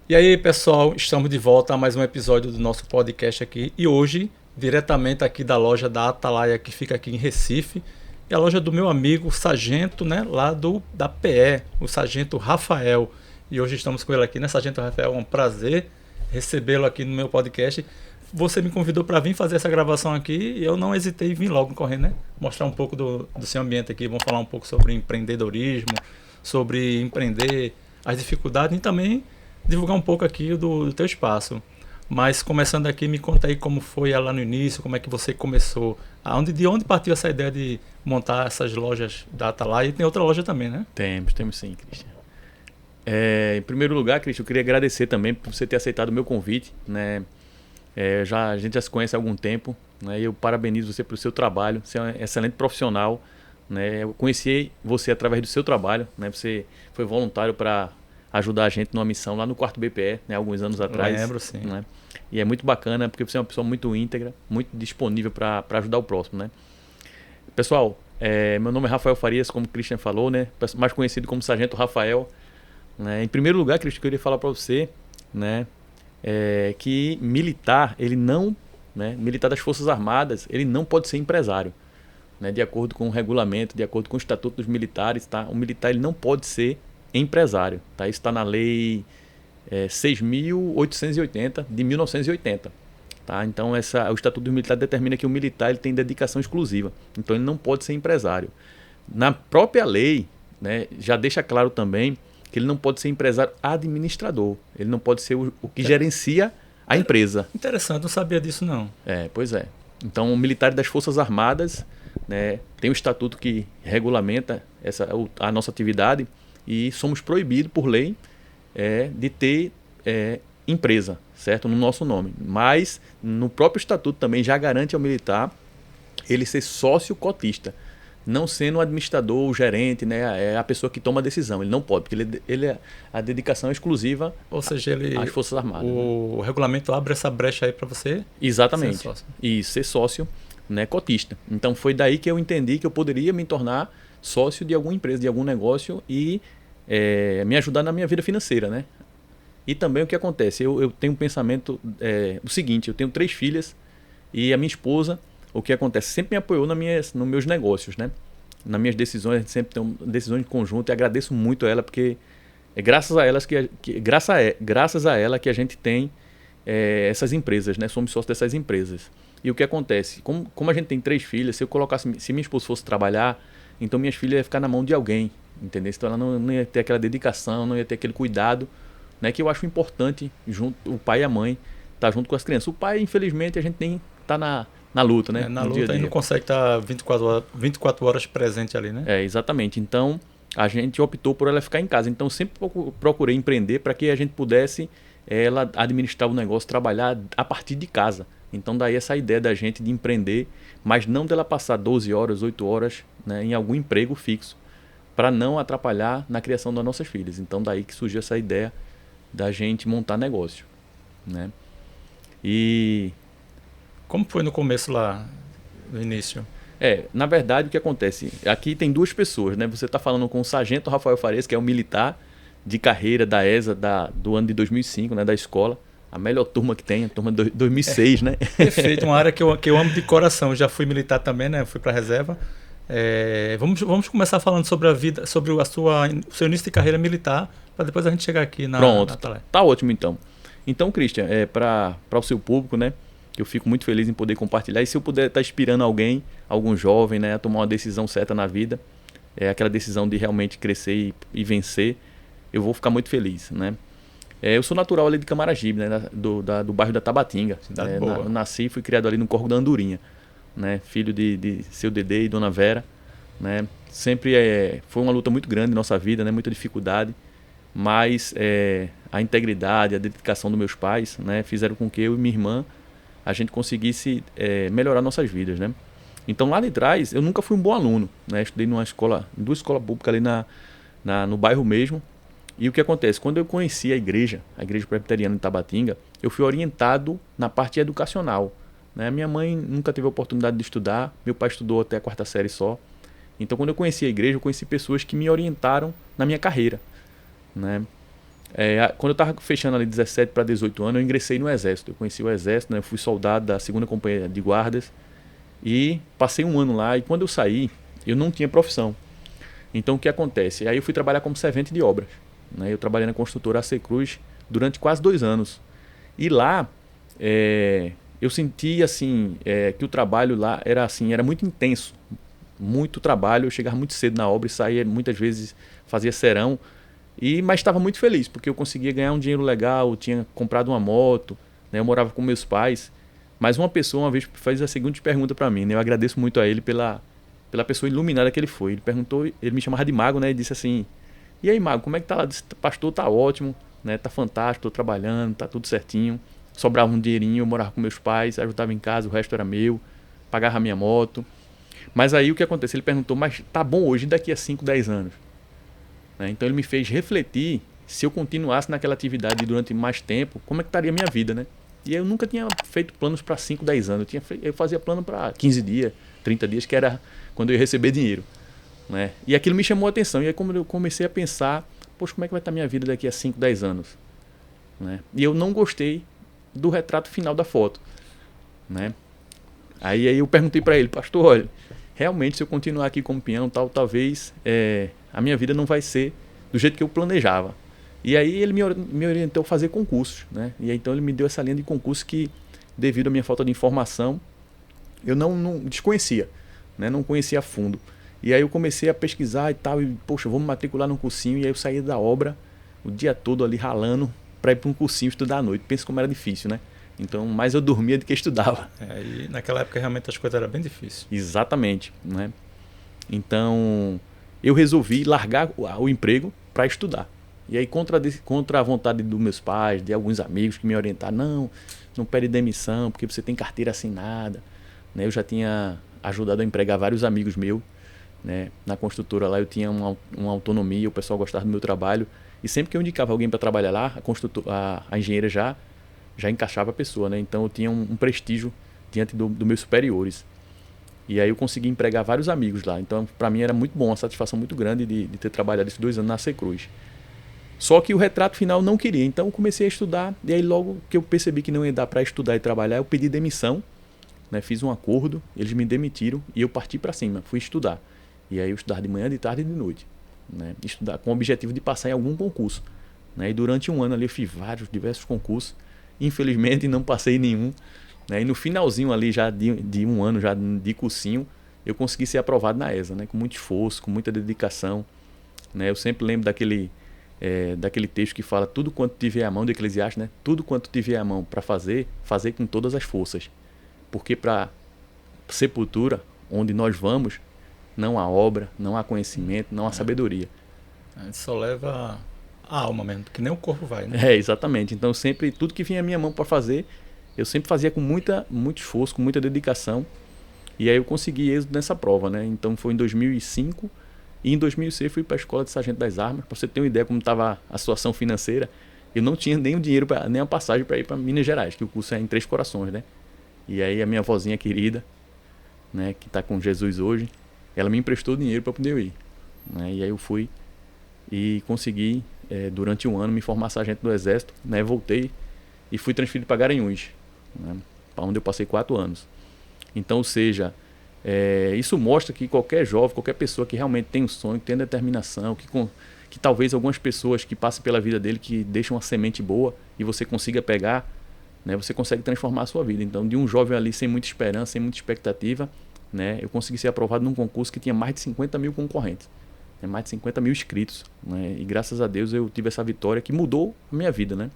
E aí, pessoal, estamos de volta a mais um episódio do nosso podcast aqui. E hoje, diretamente aqui da loja da Atalaia, que fica aqui em Recife, e a loja do meu amigo Sargento, né, lá da PE, o Sargento Rafael. E hoje estamos com ele aqui, né, Sargento Rafael? É um prazer recebê-lo aqui no meu podcast. Você me convidou para vir fazer essa gravação aqui e eu não hesitei em vir logo correndo, né? Mostrar um pouco do seu ambiente aqui. Vamos falar um pouco sobre empreendedorismo, sobre empreender, as dificuldades e também divulgar um pouco aqui do teu espaço. Mas começando aqui, me conta aí como foi lá no início, como é que você começou, de onde partiu essa ideia de montar essas lojas da Atalaia, e tem outra loja também, né? Temos sim, Cristian. Em primeiro lugar, Cristian, eu queria agradecer também por você ter aceitado o meu convite, né? A gente já se conhece há algum tempo, né? E eu parabenizo você pelo seu trabalho, você é um excelente profissional, né? Eu conheci você através do seu trabalho, né? Você foi voluntário para ajudar a gente numa missão lá no 4º BPE, né? Alguns anos atrás. Lembro, sim. Né? E é muito bacana porque você é uma pessoa muito íntegra, muito disponível para ajudar o próximo, né? Pessoal, meu nome é Rafael Farias, como o Christian falou, né? Mais conhecido como Sargento Rafael. Né? Em primeiro lugar, Christian, eu queria falar para você, né? Que militar, ele não, né? Militar das Forças Armadas, ele não pode ser empresário. Né? De acordo com o regulamento, de acordo com o Estatuto dos Militares, tá? O militar ele não pode ser empresário. Tá? Isso está na Lei 6.880 de 1980. Tá? Então, o Estatuto dos Militares determina que o militar ele tem dedicação exclusiva. Então, ele não pode ser empresário. Na própria lei, né, já deixa claro também que ele não pode ser empresário administrador. Ele não pode ser o que gerencia a empresa. Interessante, não sabia disso não. Pois é. Então, o militar das Forças Armadas, né, tem um estatuto que regulamenta a nossa atividade e somos proibidos por lei de ter empresa, certo? No nosso nome. Mas no próprio estatuto também já garante ao militar ele ser sócio cotista, não sendo o administrador, o gerente, né, a pessoa que toma a decisão. Ele não pode, porque a dedicação é exclusiva. Ou seja, às Forças Armadas. O regulamento abre essa brecha aí para você. Exatamente. Ser sócio. E ser sócio, né, cotista. Então foi daí que eu entendi que eu poderia me tornar sócio de alguma empresa, de algum negócio e me ajudar na minha vida financeira, né? E também o que acontece, eu tenho um pensamento o seguinte, eu tenho 3 filhas e a minha esposa, o que acontece, sempre me apoiou nos meus negócios, né? Nas minhas decisões, a gente sempre tem decisões de conjunto e agradeço muito a ela, porque é graças a ela que a gente tem essas empresas, né? Somos sócios dessas empresas. E o que acontece, como a gente tem 3 filhas, se minha esposa fosse trabalhar, então minhas filhas iam ficar na mão de alguém, entendeu? Então ela não ia ter aquela dedicação, não ia ter aquele cuidado, né, que eu acho importante, o pai e a mãe estar junto com as crianças. O pai, infelizmente, a gente nem está na luta, né? Na luta e não consegue estar 24 horas presente ali, né? Exatamente. Então, a gente optou por ela ficar em casa. Então, sempre procurei empreender para que a gente pudesse ela administrar o negócio, trabalhar a partir de casa. Então, daí essa ideia da gente de empreender, mas não dela passar 12 horas, 8 horas, né, em algum emprego fixo, para não atrapalhar na criação das nossas filhas. Então, daí que surgiu essa ideia da gente montar negócio, né? E como foi no começo lá, no início? Na verdade o que acontece, aqui tem 2 pessoas, né? Você está falando com o Sargento Rafael Farias, que é um militar de carreira da ESA do ano de 2005, né? Da escola, a melhor turma que tem, a turma de 2006, né? Perfeito, uma área que eu amo de coração. Eu já fui militar também, né? Fui para a reserva. Vamos começar falando sobre a vida, sobre o seu início de carreira militar, para depois a gente chegar aqui na Pronto, tá ótimo então. Então, Christian, para o seu público, né, eu fico muito feliz em poder compartilhar. E se eu puder estar inspirando alguém, algum jovem, né, a tomar uma decisão certa na vida, aquela decisão de realmente crescer e vencer, eu vou ficar muito feliz, né? Eu sou natural ali de Camaragibe, né, do bairro da Tabatinga. Eu nasci e fui criado ali no Córrego da Andorinha, né, filho de seu Dedê e Dona Vera, né? Sempre foi uma luta muito grande em nossa vida, né, muita dificuldade. Mas a integridade, a dedicação dos meus pais, né, fizeram com que eu e minha irmã a gente conseguisse melhorar nossas vidas, né? Então lá de trás eu nunca fui um bom aluno, né? Estudei em 2 escolas públicas ali no bairro mesmo. E o que acontece? Quando eu conheci a igreja presbiteriana de Tabatinga, eu fui orientado na parte educacional, né? Minha mãe nunca teve a oportunidade de estudar, meu pai estudou até a 4ª série só. Então quando eu conheci a igreja, eu conheci pessoas que me orientaram na minha carreira, né? Quando eu estava fechando ali 17 para 18 anos, eu ingressei no Exército. Eu conheci o Exército, né? Eu fui soldado da 2ª Companhia de Guardas e passei um ano lá. E quando eu saí, eu não tinha profissão. Então o que acontece? Aí eu fui trabalhar como servente de obras, né? Eu trabalhei na construtora AC Cruz durante quase 2 anos. E lá eu senti assim, que o trabalho lá era muito intenso. Muito trabalho. Eu chegava muito cedo na obra e saía muitas vezes, fazia serão. Mas estava muito feliz, porque eu conseguia ganhar um dinheiro legal, eu tinha comprado uma moto, né? Eu morava com meus pais. Mas uma pessoa uma vez fez a seguinte pergunta para mim, né? Eu agradeço muito a ele pela pessoa iluminada que ele foi. Ele perguntou, ele me chamava de Mago, né? E disse assim: "E aí, Mago, como é que tá lá?" Eu disse: "Pastor, tá ótimo, né? Tá fantástico, tô trabalhando, tá tudo certinho. Sobrava um dinheirinho, eu morava com meus pais, ajudava em casa, o resto era meu, pagava a minha moto." Mas aí o que aconteceu? Ele perguntou: "Mas tá bom hoje, daqui a 5, 10 anos?" Né? Então ele me fez refletir, se eu continuasse naquela atividade durante mais tempo, como é que estaria a minha vida, né? E eu nunca tinha feito planos para 5, 10 anos. Eu fazia plano para 15 dias, 30 dias, que era quando eu ia receber dinheiro, né? E aquilo me chamou a atenção. E aí como eu comecei a pensar, poxa, como é que vai estar a minha vida daqui a 5, 10 anos? Né? E eu não gostei do retrato final da foto, né? Aí eu perguntei para ele: "Pastor, olha, realmente se eu continuar aqui como peão, talvez a minha vida não vai ser do jeito que eu planejava." E aí ele me orientou a fazer concursos, né? E aí, então ele me deu essa linha de concurso que, devido à minha falta de informação, eu não desconhecia, né? Não conhecia a fundo. E aí eu comecei a pesquisar e tal, e poxa, vou me matricular num cursinho. E aí eu saí da obra o dia todo ali ralando para ir para um cursinho estudar à noite. Pensa como era difícil, né? Então, mais eu dormia do que estudava. E naquela época realmente as coisas eram bem difíceis. Exatamente, né? Então, eu resolvi largar o emprego para estudar. E aí, contra a vontade dos meus pais, de alguns amigos que me orientaram: não pede demissão, porque você tem carteira assinada, né? Eu já tinha ajudado a empregar vários amigos meus, né? Na construtora lá eu tinha uma autonomia, o pessoal gostava do meu trabalho. E sempre que eu indicava alguém para trabalhar lá, a engenheira já encaixava a pessoa, né? Então eu tinha um prestígio diante dos meus superiores. E aí eu consegui empregar vários amigos lá. Então, para mim era muito bom, uma satisfação muito grande de ter trabalhado esses 2 anos na Secruz. Só que o retrato final não queria. Então eu comecei a estudar. E aí logo que eu percebi que não ia dar para estudar e trabalhar, eu pedi demissão, né? Fiz um acordo, eles me demitiram e eu parti para cima, fui estudar. E aí eu estudava de manhã, de tarde e de noite, né? Estudar com o objetivo de passar em algum concurso, né? E durante um ano ali eu fiz diversos concursos. Infelizmente não passei nenhum, né? E no finalzinho ali já de um ano já de cursinho, eu consegui ser aprovado na ESA, né? Com muito esforço, com muita dedicação, né? Eu sempre lembro daquele texto que fala: tudo quanto tiver a mão, do Eclesiastes, né? Tudo quanto tiver a mão para fazer com todas as forças. Porque para sepultura, onde nós vamos, não há obra, não há conhecimento, não há sabedoria. A gente só leva a alma mesmo, que nem o corpo vai, né? Exatamente. Então sempre, tudo que vinha à minha mão para fazer, eu sempre fazia com muito esforço, com muita dedicação. E aí eu consegui êxito nessa prova, né? Então foi em 2005. E em 2006 fui para a escola de sargento das armas. Para você ter uma ideia como estava a situação financeira, eu não tinha nem o dinheiro, nem a passagem para ir para Minas Gerais, que o curso é em Três Corações, né? E aí a minha vozinha querida, né, que está com Jesus hoje, ela me emprestou dinheiro para poder ir, né? E aí eu fui e consegui, durante um ano, me formar sargento do Exército, né? Voltei e fui transferido para Garanhuns, né? Para onde eu passei 4 anos. Então, ou seja, isso mostra que qualquer jovem, qualquer pessoa que realmente tem um sonho, que tem determinação, que talvez algumas pessoas que passam pela vida dele, que deixam uma semente boa e você consiga pegar, né, você consegue transformar a sua vida. Então, de um jovem ali sem muita esperança, sem muita expectativa, né, eu consegui ser aprovado num concurso que tinha mais de 50 mil concorrentes, né, mais de 50 mil inscritos, né, e graças a Deus eu tive essa vitória que mudou a minha vida, né?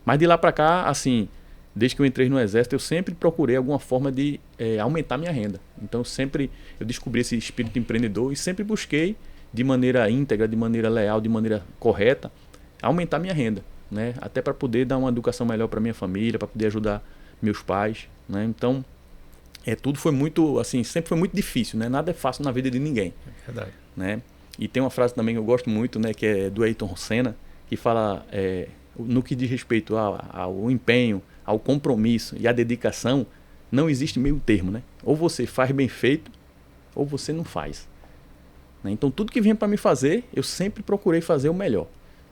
Mas de lá para cá, assim, desde que eu entrei no Exército, eu sempre procurei alguma forma de aumentar minha renda. Então eu descobri esse espírito empreendedor e sempre busquei, de maneira íntegra, de maneira leal, de maneira correta, aumentar minha renda, né? Até para poder dar uma educação melhor para minha família, para poder ajudar meus pais, né? Então, tudo foi muito, assim, sempre foi muito difícil, né? Nada é fácil na vida de ninguém. É verdade. Né? E tem uma frase também que eu gosto muito, né? Que é do Ayrton Senna, que fala, no que diz respeito ao empenho, ao compromisso e à dedicação, não existe meio termo, né? Ou você faz bem feito, ou você não faz. Né? Então, tudo que vinha para me fazer, eu sempre procurei fazer o melhor.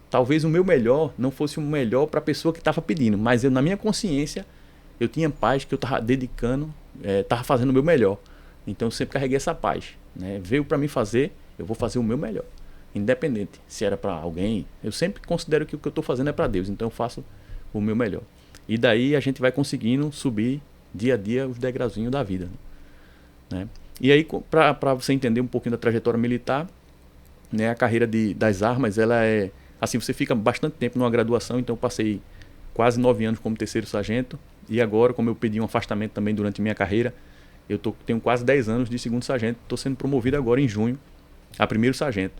talvez o meu melhor não fosse o melhor para a pessoa que estava pedindo, mas eu, na minha consciência, eu tinha paz que eu estava dedicando, estava fazendo o meu melhor. Então eu sempre carreguei essa paz, né? Veio para mim fazer, eu vou fazer o meu melhor. Independente se era para alguém, eu sempre considero que o que eu estou fazendo é para Deus, então eu faço o meu melhor. E daí a gente vai conseguindo subir dia a dia os degrauzinhos da vida, né? E aí, para você entender um pouquinho da trajetória militar, né, a carreira das armas, ela é assim, você fica bastante tempo numa graduação, então eu passei quase 9 anos como terceiro sargento, e agora, como eu pedi um afastamento também durante minha carreira, tenho quase 10 anos de segundo sargento, estou sendo promovido agora em junho a primeiro sargento,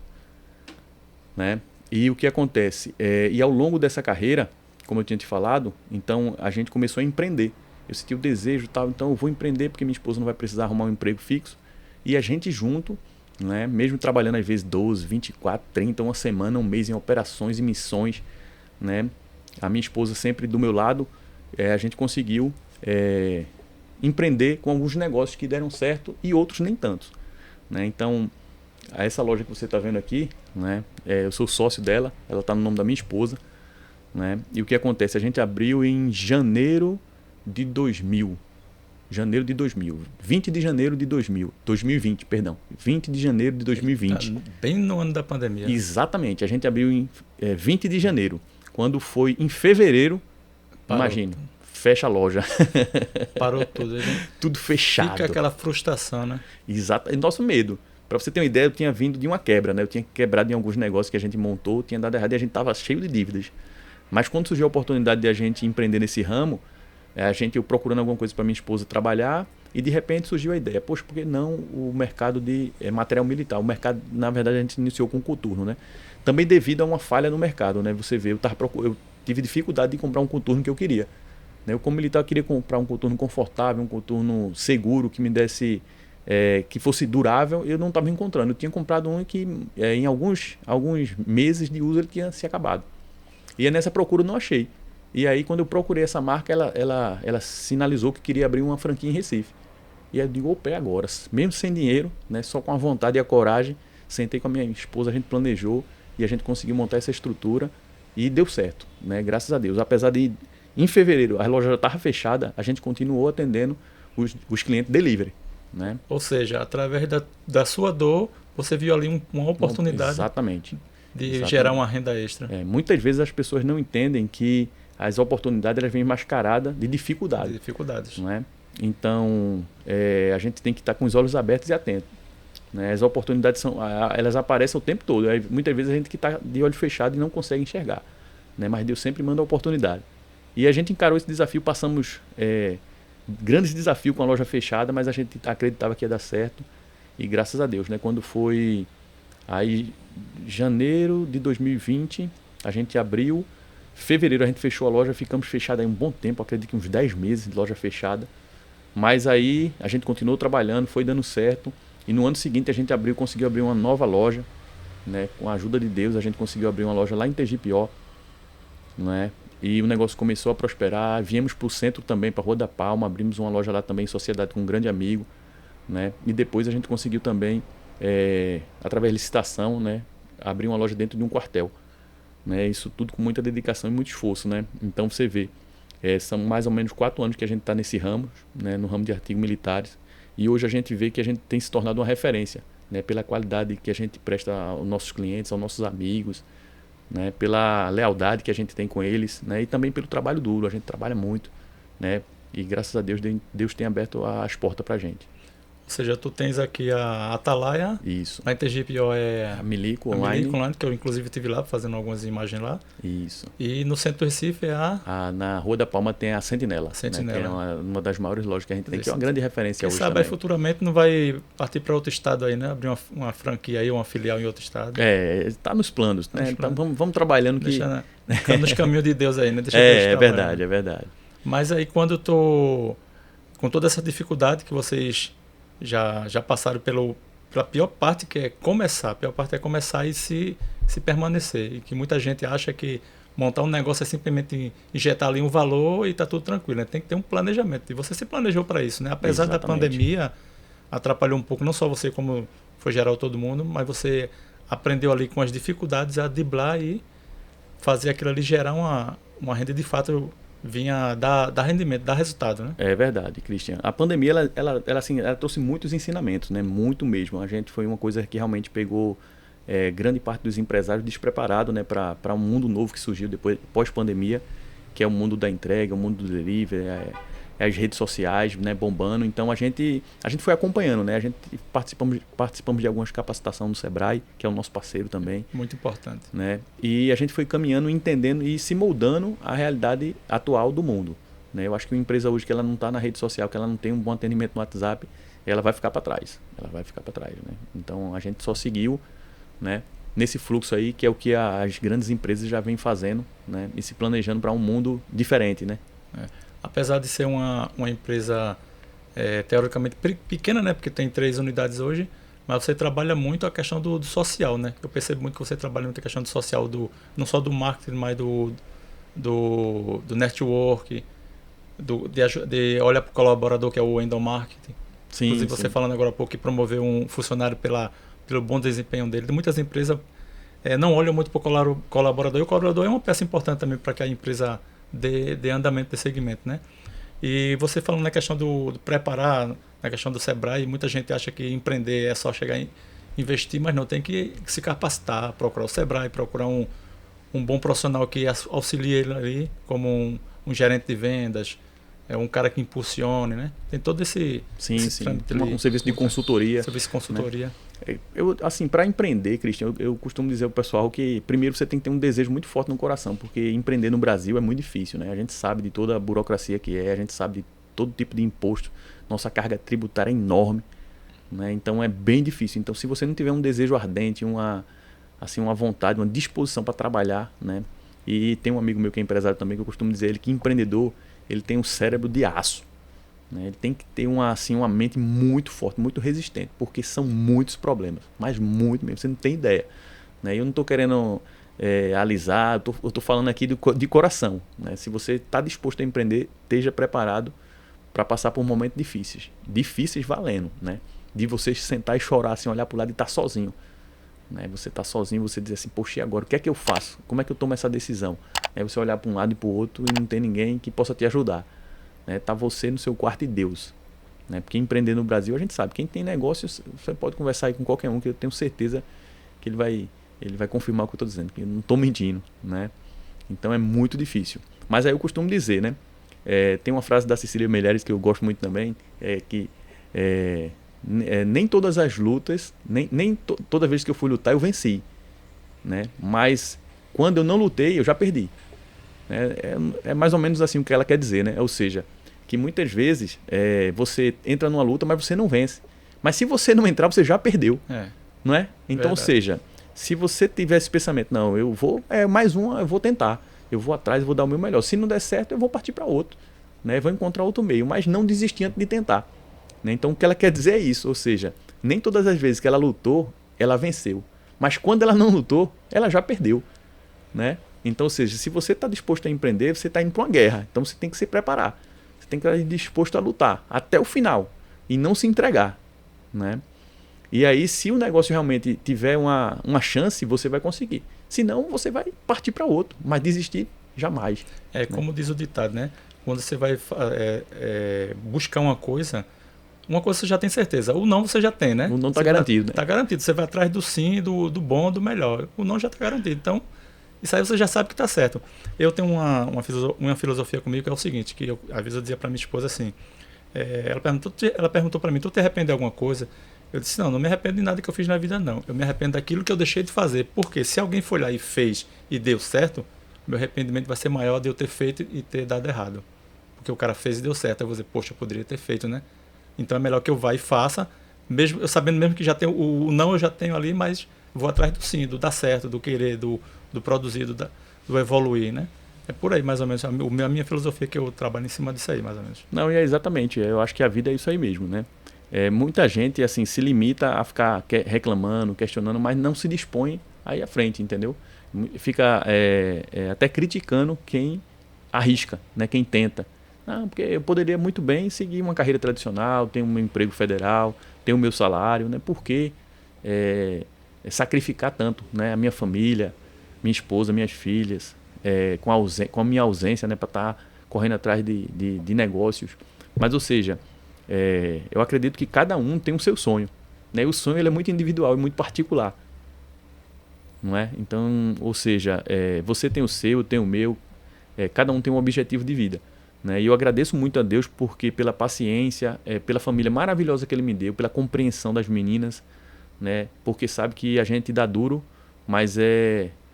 né? E o que acontece? E ao longo dessa carreira, como eu tinha te falado, então a gente começou a empreender. Eu senti o desejo e tal, então eu vou empreender porque minha esposa não vai precisar arrumar um emprego fixo. E a gente junto, né, mesmo trabalhando às vezes 12, 24, 30, uma semana, um mês em operações e missões, né? A minha esposa sempre do meu lado, a gente conseguiu empreender com alguns negócios que deram certo e outros nem tanto, né? Então, essa loja que você está vendo aqui, né, eu sou sócio dela, ela está no nome da minha esposa, né? E o que acontece? A gente abriu em janeiro de 2000. 20 de janeiro de 2020, perdão. 20 de janeiro de 2020. Bem no ano da pandemia. Exatamente. A gente abriu em 20 de janeiro. Quando foi em fevereiro, imagina, fecha a loja. Parou tudo. Tudo fechado. Fica aquela frustração, né? Exato. Nosso medo. Para você ter uma ideia, eu tinha vindo de uma quebra, né? Eu tinha quebrado em alguns negócios que a gente montou, tinha dado errado e a gente estava cheio de dívidas. Mas quando surgiu a oportunidade de a gente empreender nesse ramo, eu procurando alguma coisa para minha esposa trabalhar, e de repente surgiu a ideia, poxa, por que não o mercado de material militar? O mercado, na verdade, a gente iniciou com o coturno, né? Também devido a uma falha no mercado, né? Você vê, eu tive dificuldade de comprar um coturno que eu queria, né? Eu, como militar, queria comprar um coturno confortável, um coturno seguro, que me desse, que fosse durável, eu não estava encontrando. Eu tinha comprado um que em alguns meses de uso ele tinha se acabado. E nessa procura eu não achei. E aí, quando eu procurei essa marca, ela sinalizou que queria abrir uma franquia em Recife. E aí eu digo, opa, agora, mesmo sem dinheiro, né, só com a vontade e a coragem, sentei com a minha esposa, a gente planejou e a gente conseguiu montar essa estrutura e deu certo, né, graças a Deus. Apesar de, em fevereiro, a loja já estava fechada, a gente continuou atendendo os clientes delivery, né? Ou seja, através da sua dor, você viu ali uma oportunidade. Exatamente. De gerar uma renda extra. Muitas vezes as pessoas não entendem que as oportunidades elas vêm mascaradas de dificuldades. De dificuldades. Não é? Então, a gente tem que estar com os olhos abertos e atentos, né? As oportunidades elas aparecem o tempo todo. Muitas vezes a gente que está de olho fechado e não consegue enxergar, né? Mas Deus sempre manda a oportunidade. E a gente encarou esse desafio, passamos grandes desafios com a loja fechada, mas a gente acreditava que ia dar certo. E graças a Deus, né? Quando foi aí janeiro de 2020, a gente abriu. Fevereiro a gente fechou a loja, ficamos fechados aí um bom tempo, acredito que uns 10 meses de loja fechada. Mas aí a gente continuou trabalhando, foi dando certo. E no ano seguinte a gente conseguiu abrir uma nova loja, né? Com a ajuda de Deus a gente conseguiu abrir uma loja lá em Tegipió, né? E o negócio começou a prosperar. Viemos para o centro também, para a Rua da Palma, abrimos uma loja lá também em sociedade com um grande amigo, né? E depois a gente conseguiu também, através de licitação, né, abrir uma loja dentro de um quartel, né? Isso tudo com muita dedicação e muito esforço, né? Então você vê, são mais ou menos 4 anos que a gente está nesse ramo, né, no ramo de artigos militares, e hoje a gente vê que a gente tem se tornado uma referência, né, pela qualidade que a gente presta aos nossos clientes, aos nossos amigos, né, pela lealdade que a gente tem com eles, né, e também pelo trabalho duro. A gente trabalha muito, né, e graças a Deus Deus tem aberto as portas para a gente. Ou seja, tu tens aqui a Atalaia. Isso. Lá em Tegipió a Milico Online. Milico Online, que eu inclusive estive lá fazendo algumas imagens lá. Isso. E no centro do Recife na Rua da Palma tem a Sentinela. Sentinela. Né, que é uma das maiores lojas que a gente tem, que é uma grande referência Quem hoje sabe também. aí futuramente não vai partir para outro estado aí, né? Abrir uma franquia aí, uma filial em outro estado. Está nos planos, né? Então, vamos trabalhando que... Deixa nos caminhos de Deus aí, né? Deixa é verdade, é verdade. Mas aí quando com toda essa dificuldade que vocês já passaram pela pior parte, que é começar. A pior parte é começar e se permanecer. E que muita gente acha que montar um negócio é simplesmente injetar ali um valor e está tudo tranquilo, né? Tem que ter um planejamento. E você se planejou para isso, né? Apesar da pandemia, atrapalhou um pouco, não só você, como foi geral todo mundo, mas você aprendeu ali com as dificuldades a driblar e fazer aquilo ali gerar uma renda de fato vinha dar rendimento, dar resultado, né? É verdade, Cristian. A pandemia, ela trouxe muitos ensinamentos, né? Muito mesmo. A gente foi uma coisa que realmente pegou grande parte dos empresários despreparados, né? Para um mundo novo que surgiu depois, pós-pandemia, que é o mundo da entrega, o mundo do delivery, as redes sociais, né? Bombando. Então a gente foi acompanhando, né? A gente participamos de algumas capacitações no Sebrae, que é o nosso parceiro também. Muito importante. Né? E a gente foi caminhando, entendendo e se moldando à realidade atual do mundo. Né? Eu acho que uma empresa hoje que ela não está na rede social, que ela não tem um bom atendimento no WhatsApp, ela vai ficar para trás. Ela vai ficar para trás. Né? Então a gente só seguiu, né, nesse fluxo aí, que é o que as grandes empresas já vêm fazendo, né, e se planejando para um mundo diferente. Né? Apesar de ser uma empresa teoricamente pequena, né, porque tem 3 unidades hoje, mas você trabalha muito a questão do social, né? Eu percebo muito que você trabalha muito a questão do social, não só do marketing, mas do network, de olhar para o colaborador, que é o endomarketing. Sim, inclusive, sim. você falando agora há pouco que promover um funcionário pelo bom desempenho dele. Muitas empresas não olham muito para o colaborador, e o colaborador é uma peça importante também para que a empresa dê andamento desse segmento, né? E você falando na questão do preparar, na questão do Sebrae, muita gente acha que empreender é só chegar e investir, mas não, tem que se capacitar, procurar o Sebrae, procurar um bom profissional que auxilie ele ali, como um gerente de vendas, um cara que impulsione, né? Tem todo esse trâmite ali, um serviço de consultoria. Serviço de consultoria. Né? Para empreender, Cristian, eu costumo dizer ao pessoal que primeiro você tem que ter um desejo muito forte no coração, porque empreender no Brasil é muito difícil, né? A gente sabe de toda a burocracia que a gente sabe de todo tipo de imposto, nossa carga tributária é enorme, né? Então é bem difícil. Então, se você não tiver um desejo ardente, uma vontade, uma disposição para trabalhar, né? E tem um amigo meu que é empresário também, que eu costumo dizer ele que empreendedor, ele tem um cérebro de aço. Né? Ele tem que ter uma mente muito forte, muito resistente, porque são muitos problemas, mas muito mesmo, você não tem ideia. Né? Eu não estou querendo alisar, eu estou falando aqui de coração. Né? Se você está disposto a empreender, esteja preparado para passar por momentos difíceis valendo, né? De você sentar e chorar, assim, olhar para o lado e estar sozinho. Né? Você está sozinho, você diz assim, poxa, e agora? O que é que eu faço? Como é que eu tomo essa decisão? Aí você olhar para um lado e para o outro e não tem ninguém que possa te ajudar. Né? Tá você no seu quarto e Deus. Né? Porque empreender no Brasil, a gente sabe, quem tem negócios, você pode conversar aí com qualquer um, que eu tenho certeza que ele vai confirmar o que eu estou dizendo, que eu não estou mentindo. Né? Então é muito difícil. Mas aí eu costumo dizer, né? Tem uma frase da Cecília Meirelles que eu gosto muito também, nem todas as lutas, toda vez que eu fui lutar eu venci, né? Mas quando eu não lutei eu já perdi. É mais ou menos assim o que ela quer dizer, né? Ou seja, que muitas vezes você entra numa luta, mas você não vence. Mas se você não entrar, você já perdeu, não é? Então, verdade. Ou seja, se você tiver esse pensamento, não, eu vou, mais uma, eu vou tentar, eu vou atrás, eu vou dar o meu melhor. Se não der certo, eu vou partir para outro, né? Vou encontrar outro meio, mas não desistir antes de tentar. Né? Então, o que ela quer dizer é isso, ou seja, nem todas as vezes que ela lutou, ela venceu. Mas quando ela não lutou, ela já perdeu, né? Então, ou seja, se você está disposto a empreender, você está indo para uma guerra. Então, você tem que se preparar. Você tem que estar disposto a lutar até o final e não se entregar, né? E aí, se o negócio realmente tiver uma chance, você vai conseguir. Se não, você vai partir para outro. Mas desistir, jamais. Né? Como diz o ditado, né? Quando você vai buscar uma coisa você já tem certeza. O não você já tem, né? O não está garantido. Está garantido. Você vai atrás do sim, do bom, do melhor. O não já está garantido. Então, isso aí você já sabe que está certo. Eu tenho uma filosofia comigo que é o seguinte, que às vezes eu dizia para minha esposa assim, ela perguntou para mim, tu te arrepende de alguma coisa? Eu disse, não me arrependo de nada que eu fiz na vida, não. Eu me arrependo daquilo que eu deixei de fazer. Porque se alguém foi lá e fez e deu certo, meu arrependimento vai ser maior de eu ter feito e ter dado errado. Porque o cara fez e deu certo. Eu vou dizer, poxa, eu poderia ter feito, né? Então é melhor que eu vá e faça, mesmo eu sabendo mesmo que já tem o não eu já tenho ali, mas vou atrás do sim, do dar certo, do querer, do produzir, do evoluir, né? É por aí, mais ou menos, a minha filosofia que eu trabalho em cima disso aí, mais ou menos. Não, exatamente, eu acho que a vida é isso aí mesmo, né? Muita gente, assim, se limita a ficar reclamando, questionando, mas não se dispõe a ir à frente, entendeu? Fica até criticando quem arrisca, né? Quem tenta. Não, porque eu poderia muito bem seguir uma carreira tradicional, ter um emprego federal, ter o meu salário, né? Por que sacrificar tanto, né? A minha família, minha esposa, minhas filhas, com a minha ausência, né, para estar correndo atrás de negócios. Mas, ou seja, eu acredito que cada um tem o seu sonho, né? E o sonho ele é muito individual e muito particular, não é? Então, ou seja, você tem o seu, eu tenho o meu, cada um tem um objetivo de vida, né? E eu agradeço muito a Deus porque pela paciência, pela família maravilhosa que Ele me deu, pela compreensão das meninas, né? Porque sabe que a gente dá duro, mas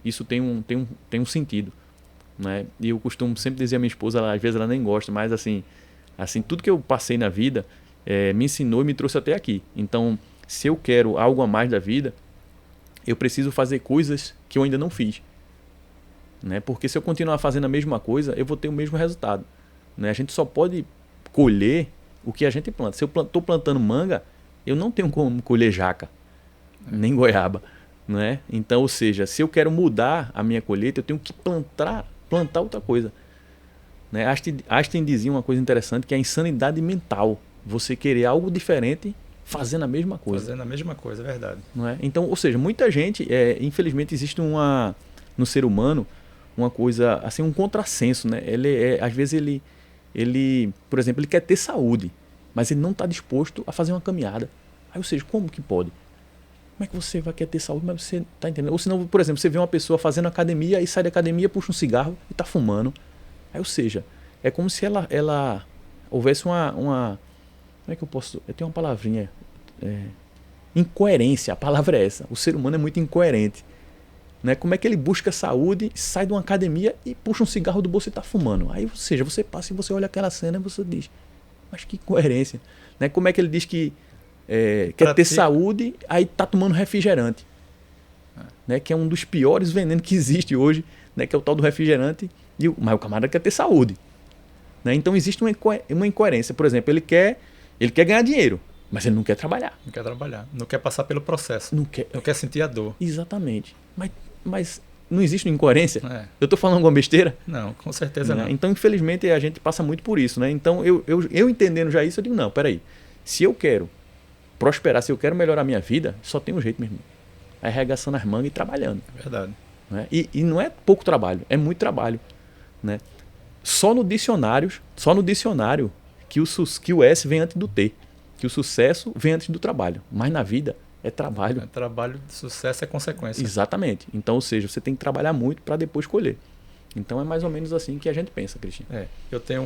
isso tem um sentido, né? E eu costumo sempre dizer à minha esposa, às vezes ela nem gosta, mas assim tudo que eu passei na vida me ensinou e me trouxe até aqui. Então, se eu quero algo a mais da vida, eu preciso fazer coisas que eu ainda não fiz, né? Porque se eu continuar fazendo a mesma coisa, eu vou ter o mesmo resultado, né? A gente só pode colher o que a gente planta. Se eu estou plantando manga, eu não tenho como colher jaca, nem goiaba, né? Então, ou seja, se eu quero mudar a minha colheita, eu tenho que plantar outra coisa, né? Einstein dizia uma coisa interessante, que é a insanidade mental. Você querer algo diferente fazendo a mesma coisa. Fazendo a mesma coisa, é verdade. Não é? Então, ou seja, muita gente, infelizmente existe no ser humano uma coisa, assim, um contrassenso, né? Às vezes ele, por exemplo, ele quer ter saúde, mas ele não está disposto a fazer uma caminhada. Aí, ou seja, como que pode? Como é que você vai querer ter saúde, mas você está entendendo? Ou senão, por exemplo, você vê uma pessoa fazendo academia e sai da academia, puxa um cigarro e está fumando. Aí, ou seja, é como se ela houvesse uma como é que eu posso... Eu tenho uma palavrinha. Incoerência, a palavra é essa. O ser humano é muito incoerente, né? Como é que ele busca saúde, sai de uma academia e puxa um cigarro do bolso e está fumando? Aí, ou seja, você passa e você olha aquela cena e você diz, mas que incoerência, né? Como é que ele diz que quer ter saúde, aí está tomando refrigerante, né? Que é um dos piores venenos que existe hoje, né? Que é o tal do refrigerante, mas o camarada quer ter saúde, né? Então existe uma incoerência. Por exemplo, ele quer ganhar dinheiro, mas ele não quer trabalhar. Não quer trabalhar. Não quer passar pelo processo. Não quer sentir a dor. Exatamente. Mas não existe uma incoerência? Eu estou falando alguma besteira? Não, com certeza não. Então, infelizmente, a gente passa muito por isso, né? Então, eu entendendo já isso, eu digo, não, peraí. Se eu quero prosperar, se eu quero melhorar a minha vida, só tem um jeito, meu irmão. É arregaçando as mangas e trabalhando. É verdade. Né? E não é pouco trabalho, é muito trabalho, né? Só no dicionário que o S vem antes do T. Que o sucesso vem antes do trabalho. Mas na vida é trabalho. Trabalho, sucesso é consequência. Exatamente. Então, ou seja, você tem que trabalhar muito para depois colher. Então é mais ou menos assim que a gente pensa, Cristian. Eu tenho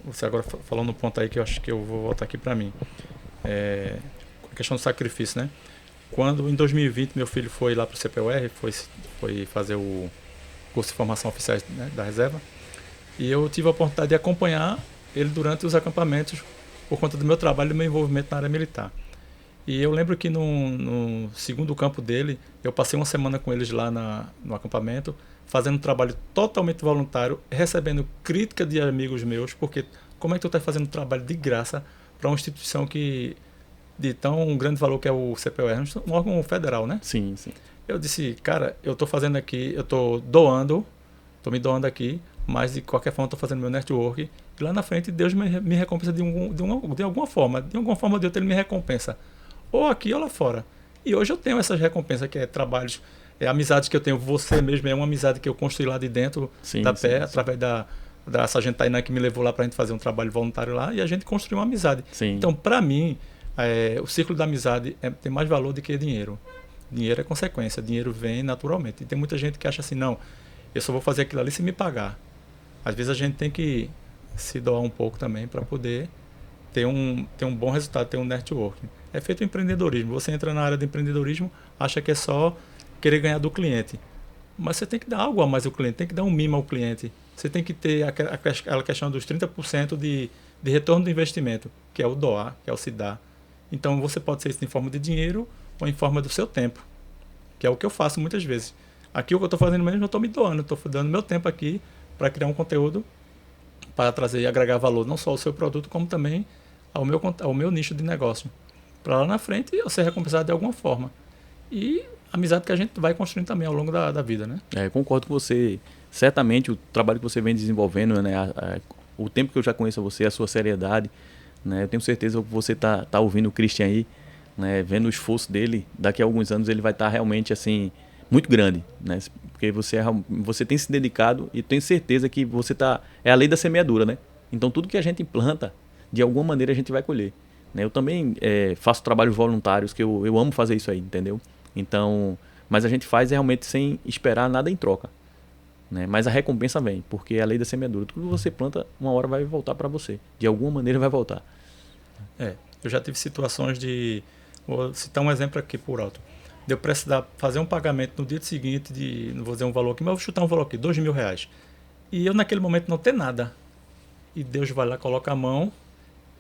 você agora falando um ponto aí que eu acho que eu vou voltar aqui para mim. A questão do sacrifício, né? Quando em 2020 meu filho foi lá para o CPUR, foi fazer o curso de formação oficiais, né, da reserva, e eu tive a oportunidade de acompanhar ele durante os acampamentos por conta do meu trabalho e do meu envolvimento na área militar. E eu lembro que no segundo campo dele, eu passei uma semana com eles lá no acampamento, fazendo um trabalho totalmente voluntário, recebendo crítica de amigos meus, porque como é que tu está fazendo um trabalho de graça para uma instituição de tão grande valor que é o CPUR, um órgão federal, né? Sim, sim. Eu disse, cara, eu estou fazendo aqui, eu estou me doando aqui, mas de qualquer forma estou fazendo meu network, e lá na frente Deus me recompensa de alguma forma. De alguma forma Deus ele me recompensa. Ou aqui ou lá fora. E hoje eu tenho essas recompensas, que é trabalhos, amizades que eu tenho. Você mesmo é uma amizade que eu construí lá de dentro da PE, através da sargento Tainá, que me levou lá para a gente fazer um trabalho voluntário lá, e a gente construiu uma amizade. Sim. Então, para mim, o círculo da amizade tem mais valor do que dinheiro. Dinheiro é consequência, dinheiro vem naturalmente. E tem muita gente que acha assim, não, eu só vou fazer aquilo ali se me pagar. Às vezes a gente tem que se doar um pouco também para poder ter um bom resultado, ter um networking. É feito o empreendedorismo. Você entra na área de empreendedorismo, acha que é só querer ganhar do cliente. Mas você tem que dar algo a mais ao cliente, tem que dar um mimo ao cliente. Você tem que ter aquela questão dos 30% de retorno do investimento, que é o doar, que é o se dar. Então você pode ser isso em forma de dinheiro ou em forma do seu tempo, que é o que eu faço muitas vezes. Aqui o que eu estou fazendo mesmo, eu estou me doando, estou dando meu tempo aqui para criar um conteúdo para trazer e agregar valor não só ao seu produto, como também ao meu nicho de negócio. Para lá na frente eu ser recompensado de alguma forma. E a amizade que a gente vai construindo também ao longo da vida, né? Concordo com você. Certamente o trabalho que você vem desenvolvendo, né, o tempo que eu já conheço você, a sua seriedade, né, eu tenho certeza que você tá ouvindo o Christian aí, né, vendo o esforço dele, daqui a alguns anos ele vai estar realmente assim muito grande, né? Porque você tem se dedicado e tenho certeza que você tá... É a lei da semeadura, né? Então tudo que a gente planta, de alguma maneira a gente vai colher. Né? Eu também faço trabalhos voluntários, que eu amo fazer isso aí, entendeu? Então, mas a gente faz realmente sem esperar nada em troca. Né? Mas a recompensa vem, porque é a lei da semeadura. Tudo que você planta, uma hora vai voltar para você. De alguma maneira vai voltar. Eu já tive situações de... Vou citar um exemplo aqui por alto. De eu precisar fazer um pagamento no dia seguinte de... Não vou dizer um valor aqui, mas eu vou chutar um valor aqui, R$ 2.000. E eu naquele momento não ter nada. E Deus vai lá, coloca a mão